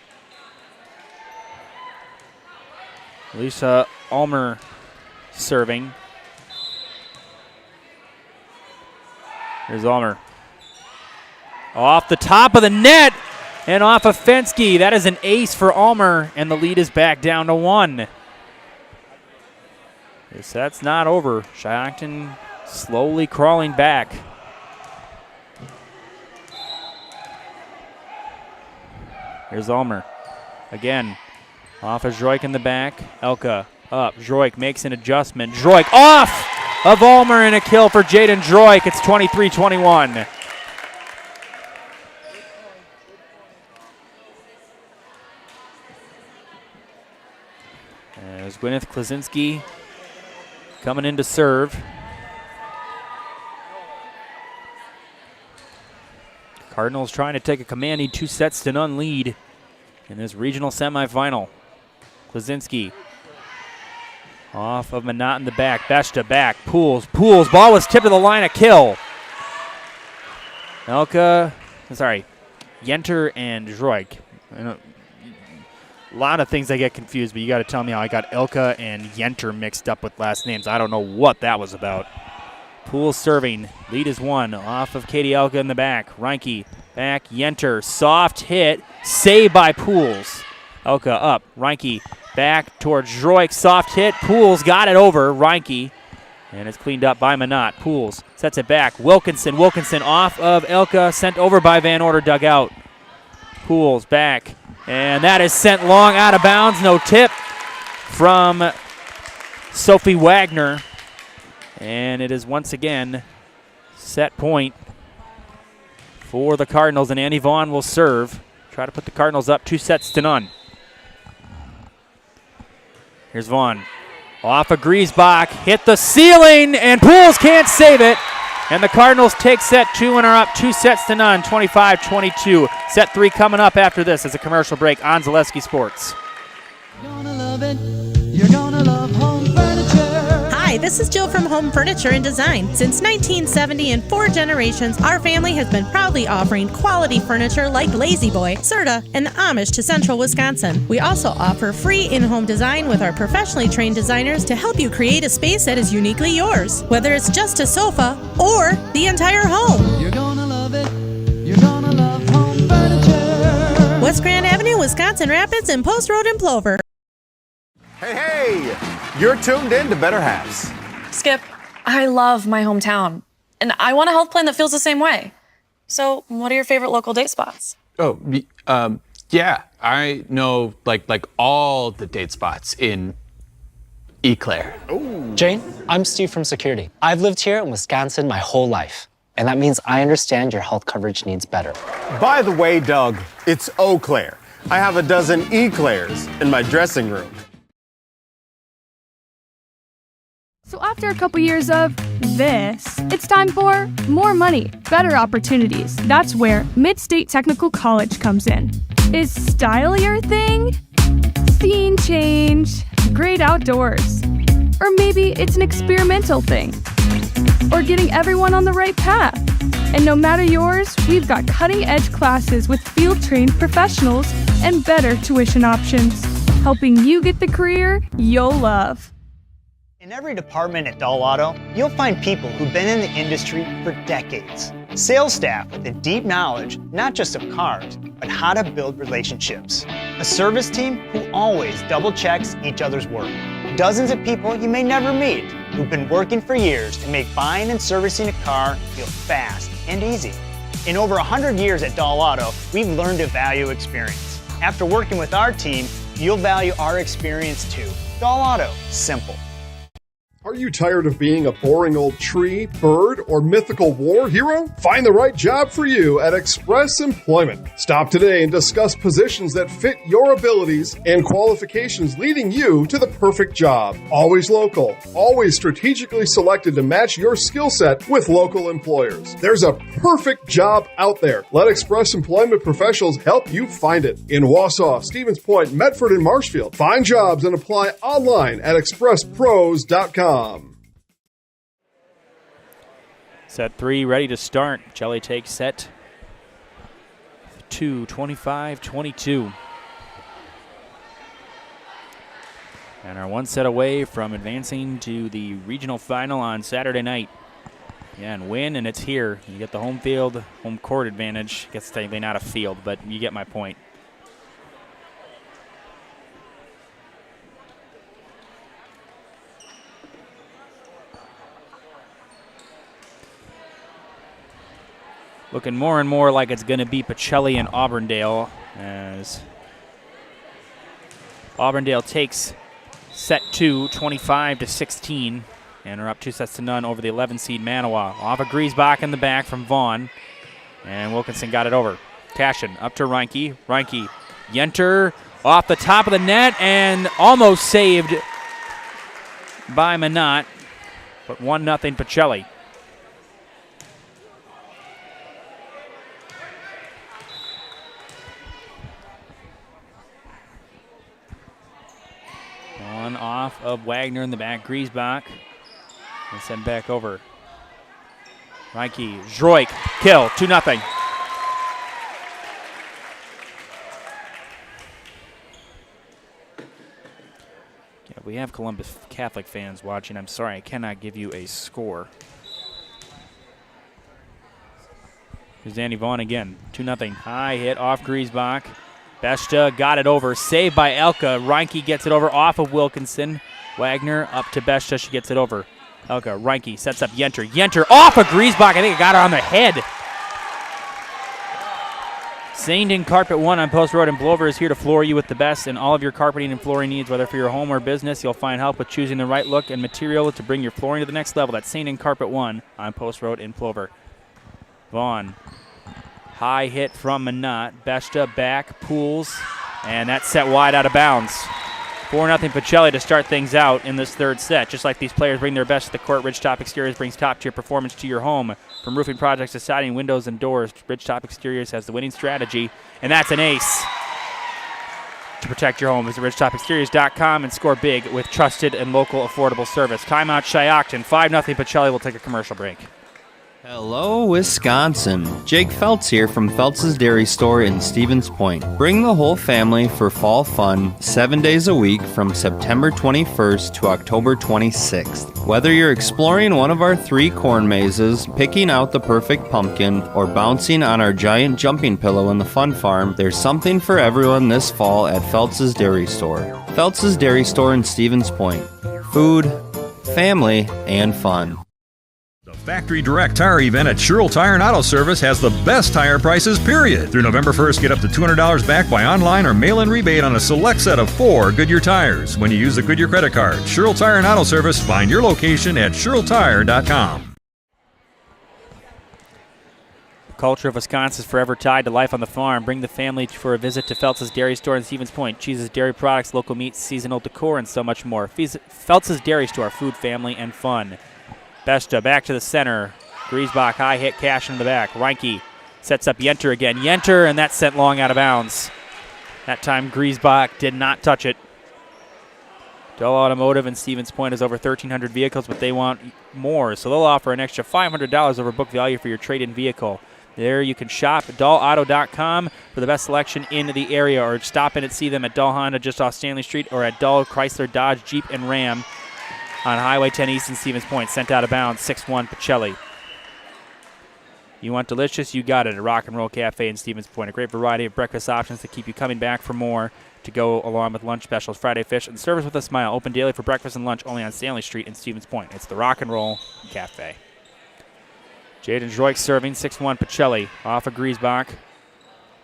Lisa Ulmer serving. Here's Ulmer. Off the top of the net and off of Fensky. That is an ace for Ulmer, and the lead is back down to 1. This set's not over. Shiocton slowly crawling back. Here's Ulmer. Again, off of Zroik in the back. Elka up. Zroik makes an adjustment. Zroik off of Ulmer and a kill for Jaden Zroik. It's 23-21. There's Gwyneth Klasinski coming in to serve. Cardinals trying to take a commanding 2-0 lead in this regional semifinal. Klasinski off of Manat in the back. Beshta back. Pools. Pools. Ball was tipped to the line. A kill. Yenter and Zroik. A lot of things I get confused, but you got to tell me how I got Elka and Yenter mixed up with last names. I don't know what that was about. Pools serving. Lead is 1 off of Katie Elka in the back. Reinke back. Yenter. Soft hit. Save by Pools. Elka up. Reinke back towards Droik. Soft hit. Pools got it over Reinke. And it's cleaned up by Minot. Pools sets it back. Wilkinson off of Elka. Sent over by Van Order, dug out. Pools back. And that is sent long out of bounds. No tip from Sophie Wagner. And it is once again set point for the Cardinals. And Annie Vaughn will serve. Try to put the Cardinals up 2-0. Here's Vaughn. Off of Griesbach, hit the ceiling, and Pools can't save it. And the Cardinals take set 2 and are up 2-0, 25-22. Set 3 coming up after this as a commercial break on Zaleski Sports. You're gonna love home furniture. Hi, this is Jill from Home Furniture and Design. Since 1970 and 4 generations, our family has been proudly offering quality furniture like Lazy Boy, Serta, and Amish to Central Wisconsin. We also offer free in-home design with our professionally trained designers to help you create a space that is uniquely yours, whether it's just a sofa or the entire home. You're gonna love it. You're gonna love home furniture. West Grand Avenue, Wisconsin Rapids, and Post Road in Plover. Hey, you're tuned in to Better Halves. Skip, I love my hometown, and I want a health plan that feels the same way. So, what are your favorite local date spots? Oh, yeah, I know like all the date spots in Eau Claire. Jane, I'm Steve from Security. I've lived here in Wisconsin my whole life, and that means I understand your health coverage needs better. By the way, Doug, it's Eau Claire. I have a dozen Eclairs in my dressing room. So after a couple years of this, it's time for more money, better opportunities. That's where Mid-State Technical College comes in. Is style your thing? Scene change? Great outdoors? Or maybe it's an experimental thing? Or getting everyone on the right path? And no matter yours, we've got cutting-edge classes with field-trained professionals and better tuition options, helping you get the career you'll love. In every department at Dull Auto, you'll find people who've been in the industry for decades. Sales staff with a deep knowledge, not just of cars, but how to build relationships. A service team who always double checks each other's work. Dozens of people you may never meet who've been working for years to make buying and servicing a car feel fast and easy. In over 100 years at Dull Auto, we've learned to value experience. After working with our team, you'll value our experience too. Dull Auto, simple. Are you tired of being a boring old tree, bird, or mythical war hero? Find the right job for you at Express Employment. Stop today and discuss positions that fit your abilities and qualifications, leading you to the perfect job. Always local, always strategically selected to match your skill set with local employers. There's a perfect job out there. Let Express Employment professionals help you find it. In Wausau, Stevens Point, Medford, and Marshfield. Find jobs and apply online at expresspros.com. Set 3 ready to start. Pacelli takes set 2, 25-22. And are one set away from advancing to the regional final on Saturday night. Yeah, and win, and it's here. You get the home field, home court advantage. Gets technically not a field, but you get my point. Looking more and more like it's going to be Pacelli and Auburndale as Auburndale takes set 2, 25-16, and are up 2-0 over the 11 seed Manawa. Off of Griesbach in the back from Vaughn, and Wilkinson got it over. Cashin up to Reinke. Reinke, Yenter off the top of the net and almost saved by Minot, but 1-0 Pacelli. One off of Wagner in the back, Griesbach, and sent back over. Reinke, Droik, kill, 2-0. Yeah, we have Columbus Catholic fans watching. I'm sorry, I cannot give you a score. Here's Danny Vaughn again, 2-0. High hit off Griesbach. Beshta got it over. Saved by Elka. Reinke gets it over off of Wilkinson. Wagner up to Beshta. She gets it over. Elka, Reinke sets up Yenter. Yenter off of Griesbach. I think it got her on the head. Zaindon Carpet 1 on Post Road in Plover is here to floor you with the best in all of your carpeting and flooring needs. Whether for your home or business, you'll find help with choosing the right look and material to bring your flooring to the next level. That's Zaindon Carpet 1 on Post Road in Plover. Vaughn. High hit from Minot. Beshta back, pools, and that's set wide out of bounds. 4-0 Pacelli to start things out in this third set. Just like these players bring their best to the court, Ridgetop Exteriors brings top-tier performance to your home. From roofing projects to siding, windows, and doors, Ridgetop Exteriors has the winning strategy, and that's an ace. To protect your home, visit ridgetopexteriors.com and score big with trusted and local affordable service. Timeout Shiocton. 5-0 Pacelli. We'll take a commercial break. Hello, Wisconsin. Jake Feltz here from Feltz's Dairy Store in Stevens Point. Bring the whole family for fall fun 7 days a week from September 21st to October 26th. Whether you're exploring one of our 3 corn mazes, picking out the perfect pumpkin, or bouncing on our giant jumping pillow in the fun farm, there's something for everyone this fall at Feltz's Dairy Store. Feltz's Dairy Store in Stevens Point. Food, family, and fun. Factory Direct Tire event at Sherrill Tire and Auto Service has the best tire prices, period. Through November 1st, get up to $200 back by online or mail-in rebate on a select set of 4 Goodyear tires when you use the Goodyear credit card. Sherrill Tire and Auto Service. Find your location at SherrillTire.com. The culture of Wisconsin is forever tied to life on the farm. Bring the family for a visit to Feltz's Dairy Store in Stevens Point. Cheeses, dairy products, local meats, seasonal decor, and so much more. Feltz's Dairy Store, food, family, and fun. Beshta back to the center. Griesbach high hit, cash in the back. Reinke sets up Yenter again. Yenter, and that's sent long out of bounds. That time Griesbach did not touch it. Dell Automotive in Stevens Point has over 1,300 vehicles, but they want more, so they'll offer an extra $500 over book value for your trade-in vehicle. There you can shop at dullauto.com for the best selection in the area, or stop in and see them at Dull Honda just off Stanley Street, or at Dull Chrysler Dodge Jeep and Ram on Highway 10 East in Stevens Point. Sent out of bounds, 6-1 Pacelli. You want delicious? You got it at Rock and Roll Cafe in Stevens Point. A great variety of breakfast options to keep you coming back for more, to go along with lunch specials, Friday fish, and service with a smile. Open daily for breakfast and lunch only on Stanley Street in Stevens Point. It's the Rock and Roll Cafe. Jaden Droik serving, 6-1 Pacelli. Off of Griesbach.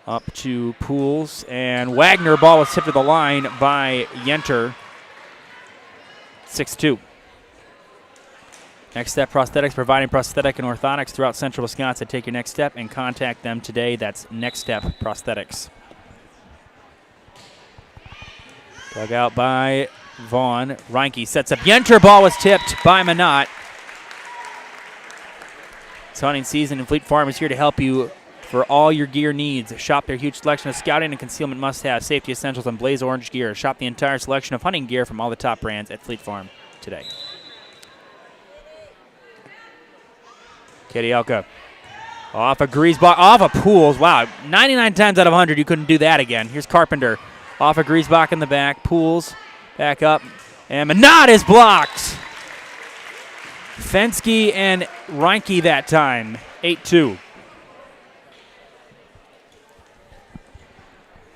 Up to Pools. And Wagner ball was tipped to the line by Yenter. 6-2. Next Step Prosthetics, providing prosthetic and orthotics throughout central Wisconsin. Take your next step and contact them today. That's Next Step Prosthetics. Dug out by Vaughn. Reinke sets up. Yenter, ball was tipped by Minot. It's hunting season, and Fleet Farm is here to help you for all your gear needs. Shop their huge selection of scouting and concealment must-have, safety essentials, and Blaze Orange gear. Shop the entire selection of hunting gear from all the top brands at Fleet Farm today. Kadielka off of Griesbach, off of Pools. Wow, 99 times out of 100 you couldn't do that again. Here's Carpenter off of Griesbach in the back. Pools back up, and Minot is blocked. Fensky and Reinke that time, 8-2.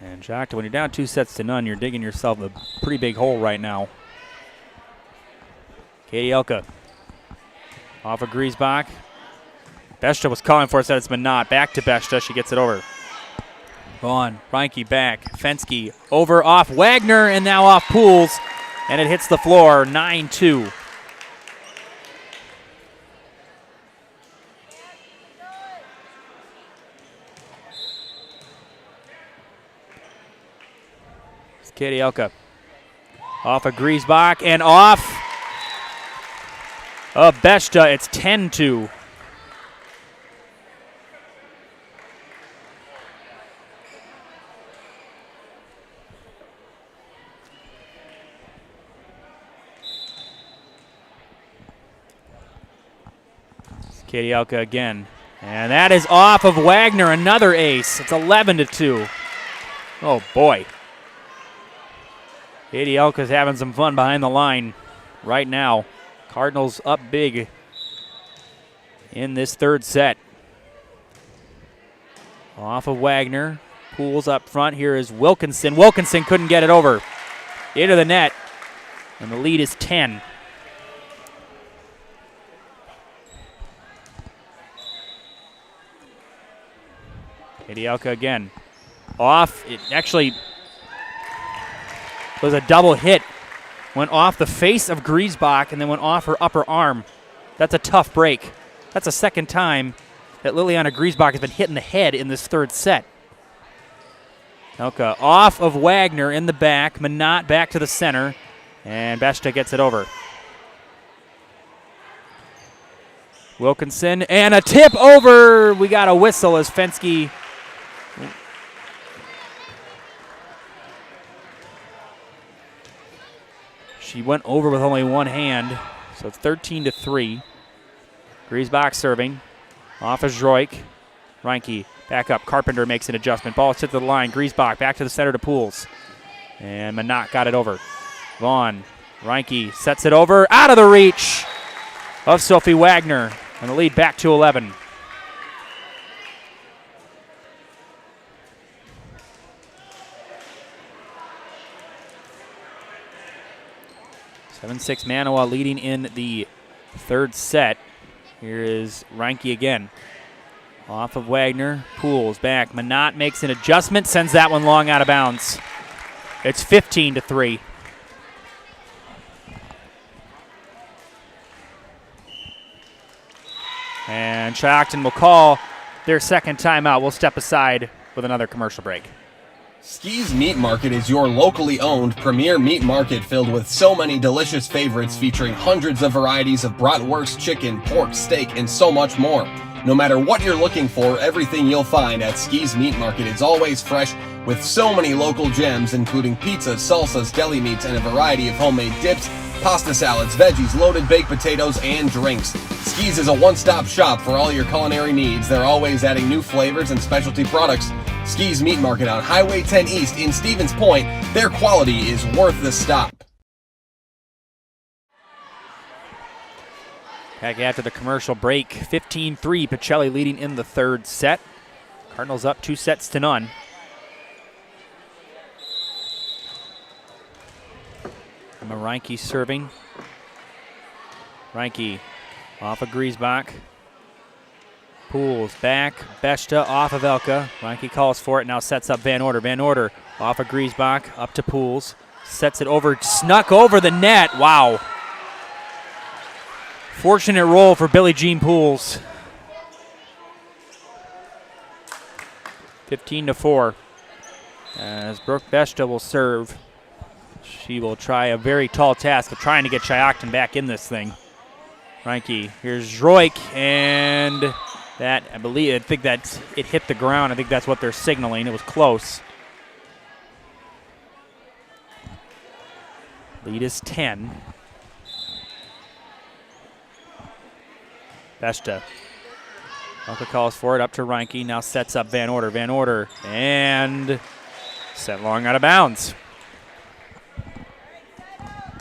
And Jacques, when you're down 2-0, you're digging yourself a pretty big hole right now. Kadielka off of Griesbach. Beshta was calling for us, that it's Minot. Back to Beshta, she gets it over. Vaughn, Reinke back, Fensky over off Wagner, and now off Pools, and it hits the floor, 9-2. It's Kadielka off of Griesbach, and off of Beshta, it's 10-2. Kadielka again. And that is off of Wagner, another ace. It's 11-2. Oh, boy. Kadielka's having some fun behind the line right now. Cardinals up big in this third set. Off of Wagner. Pools up front. Here is Wilkinson. Wilkinson couldn't get it over. Into the net. And the lead is 10. Kadielka again. Off. It actually was a double hit. Went off the face of Griesbach and then went off her upper arm. That's a tough break. That's the second time that Liliana Griesbach has been hit in the head in this third set. Elka off of Wagner in the back. Manat back to the center. And Beshta gets it over. Wilkinson and a tip over. We got a whistle as Fensky. She went over with only one hand. So it's 13-3. Griesbach serving. Off of Zroik. Reinke back up. Carpenter makes an adjustment. Ball hit to the line. Griesbach back to the center to Pools. And Manat got it over. Vaughn. Reinke sets it over. Out of the reach of Sophie Wagner. And the lead back to 11. (7-6) Manawa leading in the third set. Here is Reinke again. Off of Wagner. Pools back. Manat makes an adjustment. Sends that one long out of bounds. It's 15-3. And Shiocton will call their second timeout. We'll step aside with another commercial break. Ski's Meat Market is your locally owned premier meat market filled with so many delicious favorites featuring hundreds of varieties of bratwurst, chicken, pork, steak, and so much more. No matter what you're looking for, everything you'll find at Ski's Meat Market is always fresh with so many local gems including pizzas, salsas, deli meats, and a variety of homemade dips, pasta salads, veggies, loaded baked potatoes, and drinks. Ski's is a one-stop shop for all your culinary needs. They're always adding new flavors and specialty products. Ski's Meat Market on Highway 10 East in Stevens Point. Their quality is worth the stop. Back after the commercial break, 15-3, Pacelli leading in the third set. Cardinals up 2-0. Emma Reinke serving. Reinke off of Griesbach. Pools back. Beshta off of Elka. Reinke calls for it, now sets up Van Order. Van Order off of Griesbach, up to Pools. Sets it over, snuck over the net. Wow. Fortunate roll for Billie Jean Pools. 15-4. As Brooke Beshta will serve. She will try a very tall task of trying to get Shiocton back in this thing. Reinke, here's Zroik, and that, I think that it hit the ground. I think that's what they're signaling. It was close. Lead is 10. Beshta. Elka calls for it, up to Reinke, now sets up Van Order. Van Order, and set long out of bounds.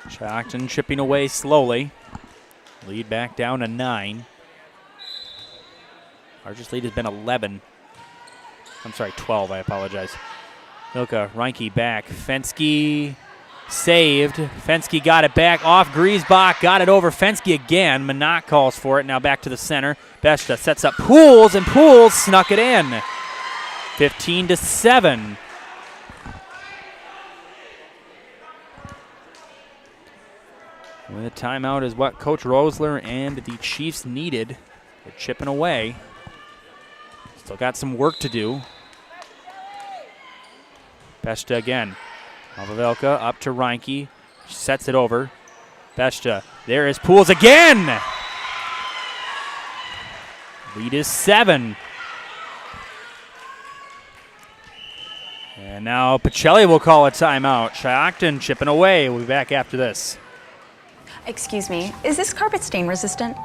Shiocton chipping away slowly. Lead back down to 9. Largest lead has been 11. I'm sorry, 12, I apologize. Ilka, Reinke back. Fensky saved. Fensky got it back off Griesbach, got it over Fensky again. Manat calls for it, now back to the center. Beshta sets up Pools, and Pools snuck it in. 15-7. The timeout is what Coach Rosler and the Chiefs needed. They're chipping away. Still got some work to do. Beshta again. Elka up to Reinke. She sets it over. Beshta. There is Pools again. Lead is 7. And now Pacelli will call a timeout. Shiocton chipping away. We'll be back after this. Excuse me, is this carpet stain resistant?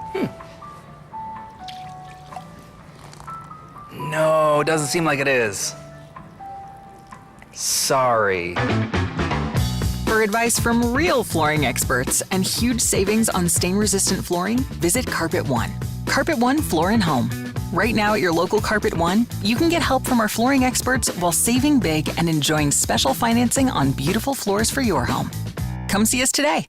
No, doesn't seem like it is. Sorry. For advice from real flooring experts and huge savings on stain-resistant flooring, visit Carpet One. Carpet One Floor & Home. Right now at your local Carpet One, you can get help from our flooring experts while saving big and enjoying special financing on beautiful floors for your home. Come see us today.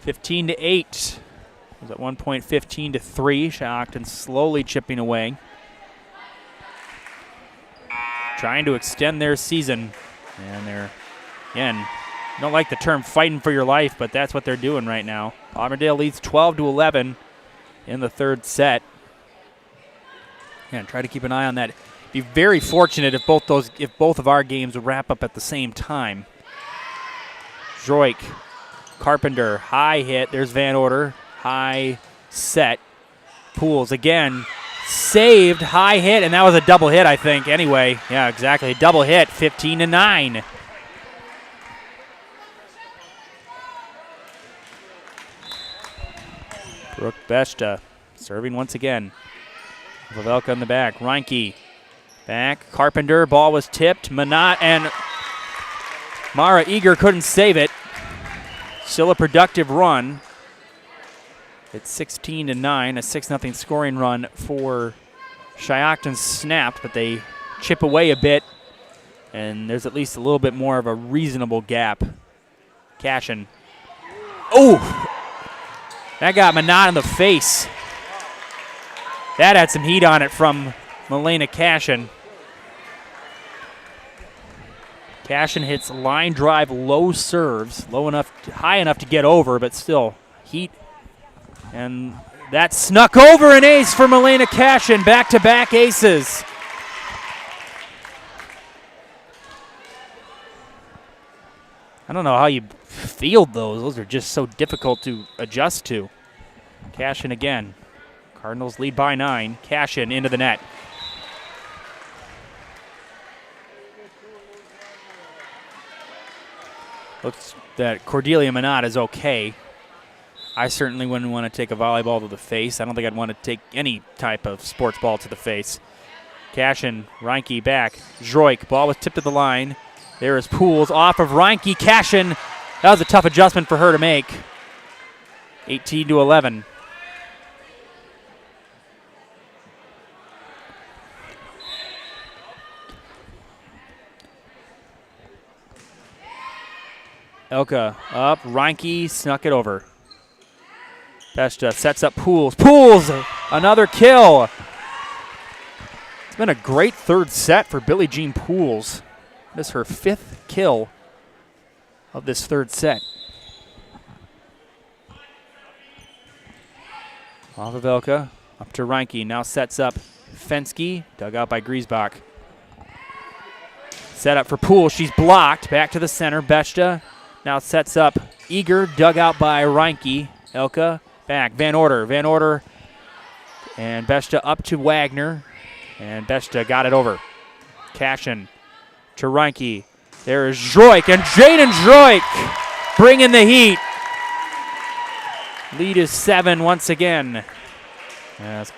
$15 to 8. It was at one point 15 to 3. Shiocton slowly chipping away. Trying to extend their season. And they're, again, don't like the term fighting for your life, but that's what they're doing right now. Auburndale leads 12 to 11 in the third set. And try to keep an eye on that. Be very fortunate if both of our games wrap up at the same time. Droik, Carpenter, high hit. There's Van Order, high set. Pools again, saved, high hit, and that was a double hit, I think. Anyway, yeah, exactly, double hit, 15 to 9. Brooke Besta serving once again. Pavelka in the back. Reinke back. Carpenter. Ball was tipped. Manat and Mara Eager couldn't save it. Still a productive run. It's 16 to 9. A 6-0 scoring run for Shiocton snapped, but they chip away a bit, and there's at least a little bit more of a reasonable gap. Cashin. Oh! That got Manat in the face. That had some heat on it from Milena Cashin. Cashin hits line drive low serves, low enough, high enough to get over, but still heat. And that snuck over an ace for Milena Cashin. Back-to-back aces. I don't know how you field those. Those are just so difficult to adjust to. Cashin again. Cardinals lead by 9. Cashin into the net. Looks that Cordelia Manat is okay. I certainly wouldn't want to take a volleyball to the face. I don't think I'd want to take any type of sports ball to the face. Cashin, Reinke back. Droik, ball was tipped to the line. There is Pools off of Reinke. Cashin, that was a tough adjustment for her to make. 18 to 11. Elka up, Reinke snuck it over. Besta sets up Pools. Pools, another kill. It's been a great third set for Billie Jean Pools. This is her 5th kill of this third set. Off of Elka, up to Reinke. Now sets up Fensky, dug out by Griesbach. Set up for Pools. She's blocked. Back to the center. Besta now sets up Eager, dug out by Reinke. Elka back. Van Order. Van Order and Besta up to Wagner. And Besta got it over. Cashin to Reinke. There is Droik, and Jaden Droik bringing the heat. Lead is 7 once again. As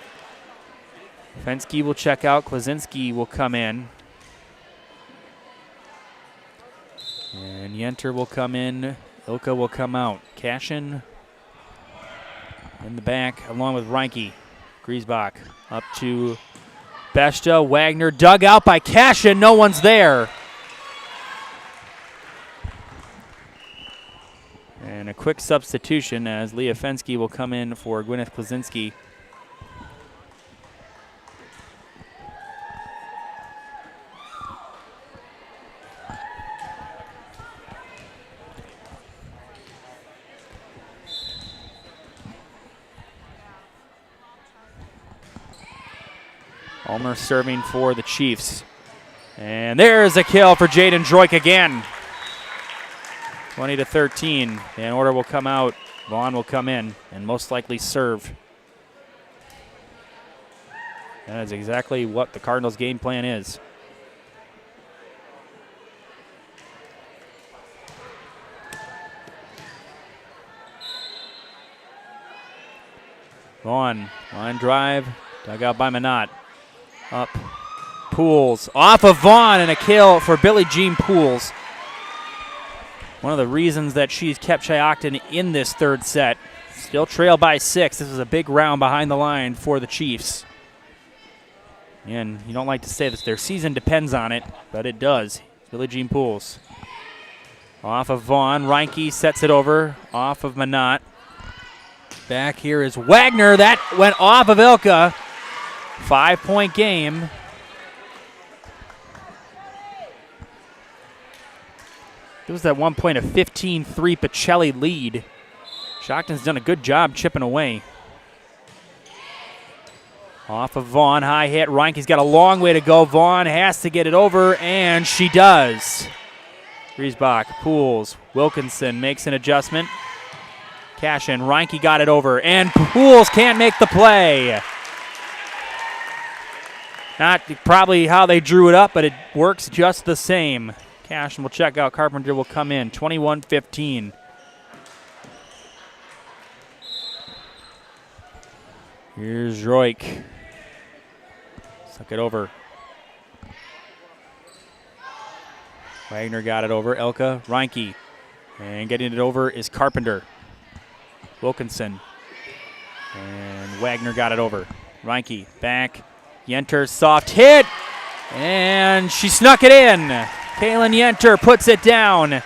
Fensky will check out. Klaczynski will come in. And Yenter will come in. Ilka will come out. Cashin in the back along with Reinke. Griesbach up to Besta. Wagner dug out by Cashin. No one's there. And a quick substitution as Leah Fensky will come in for Gwyneth Klaczynski. Ulmer serving for the Chiefs. And there's a kill for Jaden Droik again. 20 to 13. Van Order will come out. Vaughn will come in and most likely serve. That is exactly what the Cardinals' game plan is. Vaughn, line drive, dug out by Manat. Up, Pools, off of Vaughn, and a kill for Billie Jean Pools. One of the reasons that she's kept Shiocton in this third set. Still trail by 6. This is a big round behind the line for the Chiefs. And you don't like to say this, their season depends on it, but it does. Billie Jean Pools. Off of Vaughn. Reinke sets it over. Off of Manat. Back here is Wagner. That went off of Ilka. 5-point game. It was at one point a 15-3 Pacelli lead. Shiocton's done a good job chipping away. Off of Vaughn, high hit. Reinke's got a long way to go. Vaughn has to get it over, and she does. Griesbach, Pools, Wilkinson makes an adjustment. Cash in. Reinke got it over, and Pools can't make the play. Not probably how they drew it up, but it works just the same. Cashin will check out. Carpenter will come in. 21-15. Here's Roik. Suck it over. Wagner got it over. Elka, Reinke. And getting it over is Carpenter. Wilkinson. And Wagner got it over. Reinke back. Yenter, soft hit. And she snuck it in. Kaylin Yenter puts it down.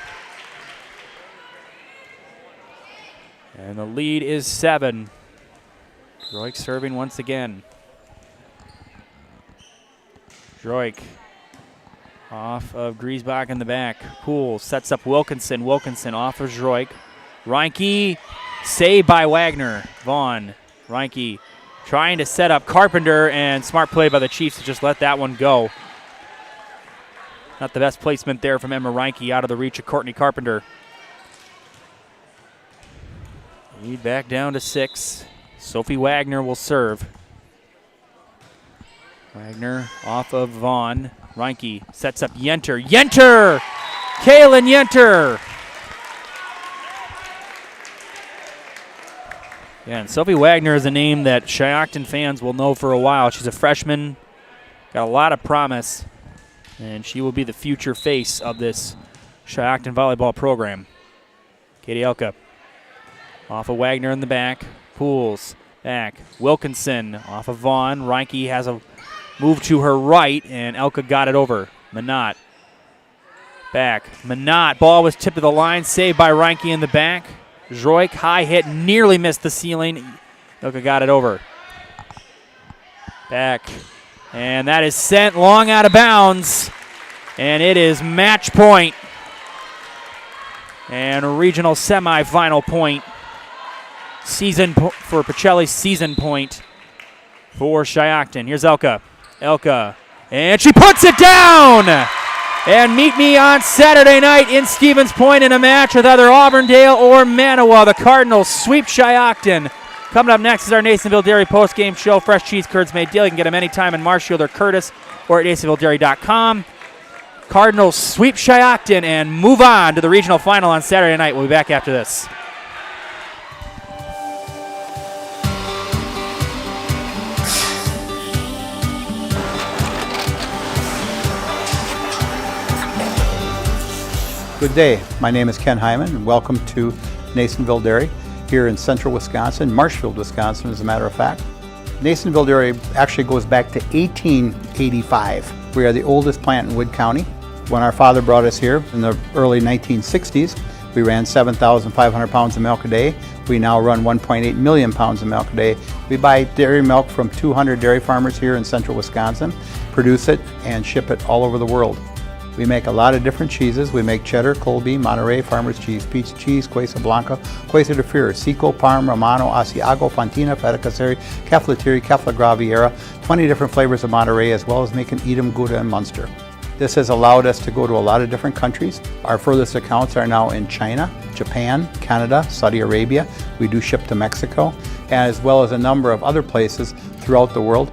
And the lead is 7. Droik serving once again. Droik off of Griesbach in the back. Poole sets up Wilkinson. Wilkinson off of Droik. Reinke, saved by Wagner. Vaughn, Reinke trying to set up Carpenter, and smart play by the Chiefs to just let that one go. Not the best placement there from Emma Reinke, out of the reach of Courtney Carpenter. Lead back down to 6. Sophie Wagner will serve. Wagner off of Vaughn. Reinke sets up Yenter. Yenter! Kaylin Yenter! Yeah, and Sophie Wagner is a name that Shiocton fans will know for a while. She's a freshman, got a lot of promise, and she will be the future face of this Shiocton volleyball program. Katie Elka off of Wagner in the back. Pools back. Wilkinson off of Vaughn. Reinke has a move to her right, and Elka got it over. Manat back. Manat, ball was tipped to the line, saved by Reinke in the back. Droik, high hit, nearly missed the ceiling. Elka got it over. Back. And that is sent long out of bounds. And it is match point. And a regional semifinal point. For Pacelli's season point for Shiocton. Here's Elka. Elka. And she puts it down! And meet me on Saturday night in Stevens Point in a match with either Auburndale or Manawa. The Cardinals sweep Shiocton. Coming up next is our Nasonville Dairy postgame show. Fresh cheese curds made daily. You can get them anytime in Marshfield or Curtis or at NasonvilleDairy.com. Cardinals sweep Shiocton and move on to the regional final on Saturday night. We'll be back after this. Good day. My name is Ken Hyman, and welcome to Nasonville Dairy here in central Wisconsin, Marshfield, Wisconsin, as a matter of fact. Nasonville Dairy actually goes back to 1885. We are the oldest plant in Wood County. When our father brought us here in the early 1960s, we ran 7,500 pounds of milk a day. We now run 1.8 million pounds of milk a day. We buy dairy milk from 200 dairy farmers here in central Wisconsin, produce it, and ship it all over the world. We make a lot of different cheeses. We make cheddar, Colby, Monterey, Farmer's Cheese, Peach Cheese, Quesa Blanca, Quesa de Fury, Seco, Parm, Romano, Asiago, Fontina, Feta Caseri, Keflatiri, Kefla Graviera, 20 different flavors of Monterey, as well as making Edam, Gouda, and Munster. This has allowed us to go to a lot of different countries. Our furthest accounts are now in China, Japan, Canada, Saudi Arabia. We do ship to Mexico, as well as a number of other places throughout the world.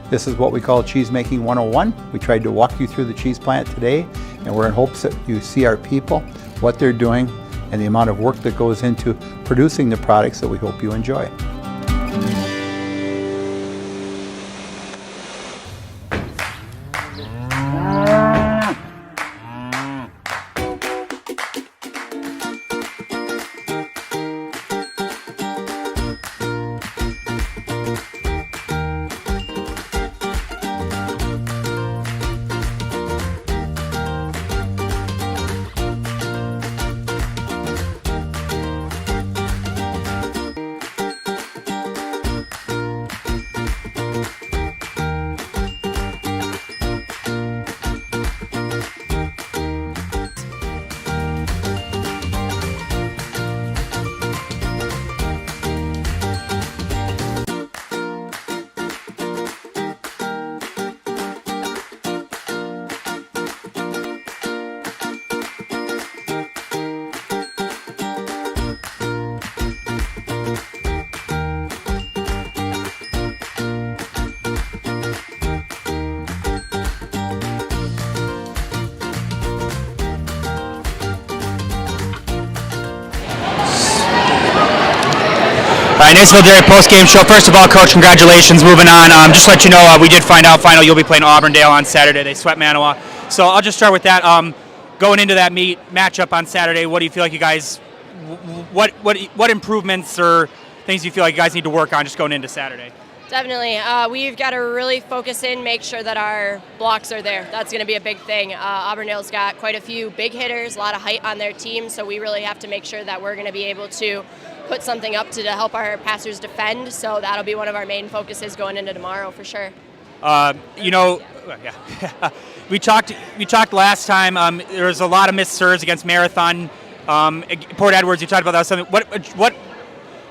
This is what we call Cheese Making 101. We tried to walk you through the cheese plant today, and we're in hopes that you see our people, what they're doing, and the amount of work that goes into producing the products that we hope you enjoy. All right, Nasonville Dairy post-game show. First of all, Coach, congratulations. Moving on. Just to let you know, we did find out final you'll be playing Auburndale on Saturday. They swept Manawa. So I'll just start with that. Going into that matchup on Saturday, what do you feel like you guys, what improvements or things you feel like you guys need to work on just going into Saturday? Definitely. We've got to really focus in, make sure that our blocks are there. That's going to be a big thing. Auburndale's got quite a few big hitters, a lot of height on their team, so we really have to make sure that we're going to be able to put something up to help our passers defend. So that'll be one of our main focuses going into tomorrow for sure. We talked last time. There was a lot of missed serves against Marathon. Port Edwards, you talked about that. Something.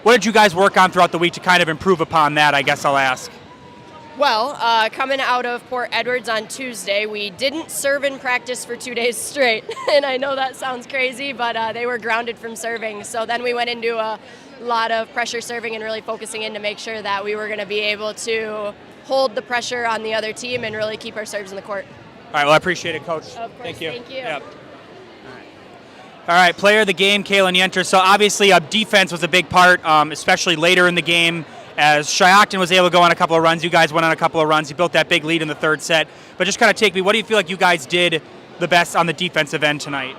What did you guys work on throughout the week to kind of improve upon that, I guess I'll ask? Well, coming out of Port Edwards on Tuesday, we didn't serve in practice for 2 days straight. And I know that sounds crazy, but they were grounded from serving. So then we went into a lot of pressure serving and really focusing in to make sure that we were going to be able to hold the pressure on the other team and really keep our serves in the court. All right, well, I appreciate it, Coach. Of course, thank you. Thank you. Yep. All right, player of the game, Kaylin Yenter. So obviously defense was a big part, especially later in the game as Shiocton was able to go on a couple of runs. You guys went on a couple of runs. You built that big lead in the third set. But just kind of take me, what do you feel like you guys did the best on the defensive end tonight?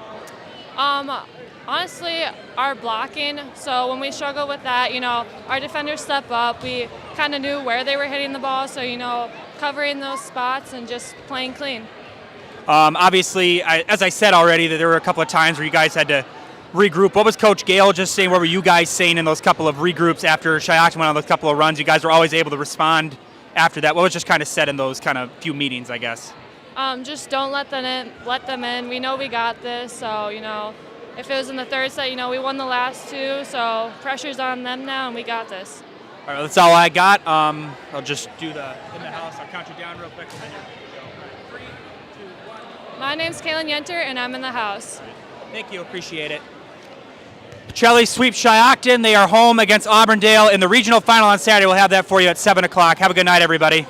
Honestly, our blocking. So when we struggle with that, our defenders step up. We kind of knew where they were hitting the ball. So, covering those spots and just playing clean. Obviously, as I said already, that there were a couple of times where you guys had to regroup. What was Coach Gale just saying? What were you guys saying in those couple of regroups after Shiocton went on those couple of runs? You guys were always able to respond after that. What was just kind of said in those kind of few meetings, I guess? Just don't let them in. We know we got this. So, if it was in the third set, we won the last two. So pressure's on them now, and we got this. All right, that's all I got. I'll just do the in the house. I'll count you down real quick. And then you're 3, 2, 1. My name's Kaylin Yenter, and I'm in the house. Thank you. Appreciate it. Pacelli sweeps Shiocton. They are home against Auburndale in the regional final on Saturday. We'll have that for you at 7 o'clock. Have a good night, everybody.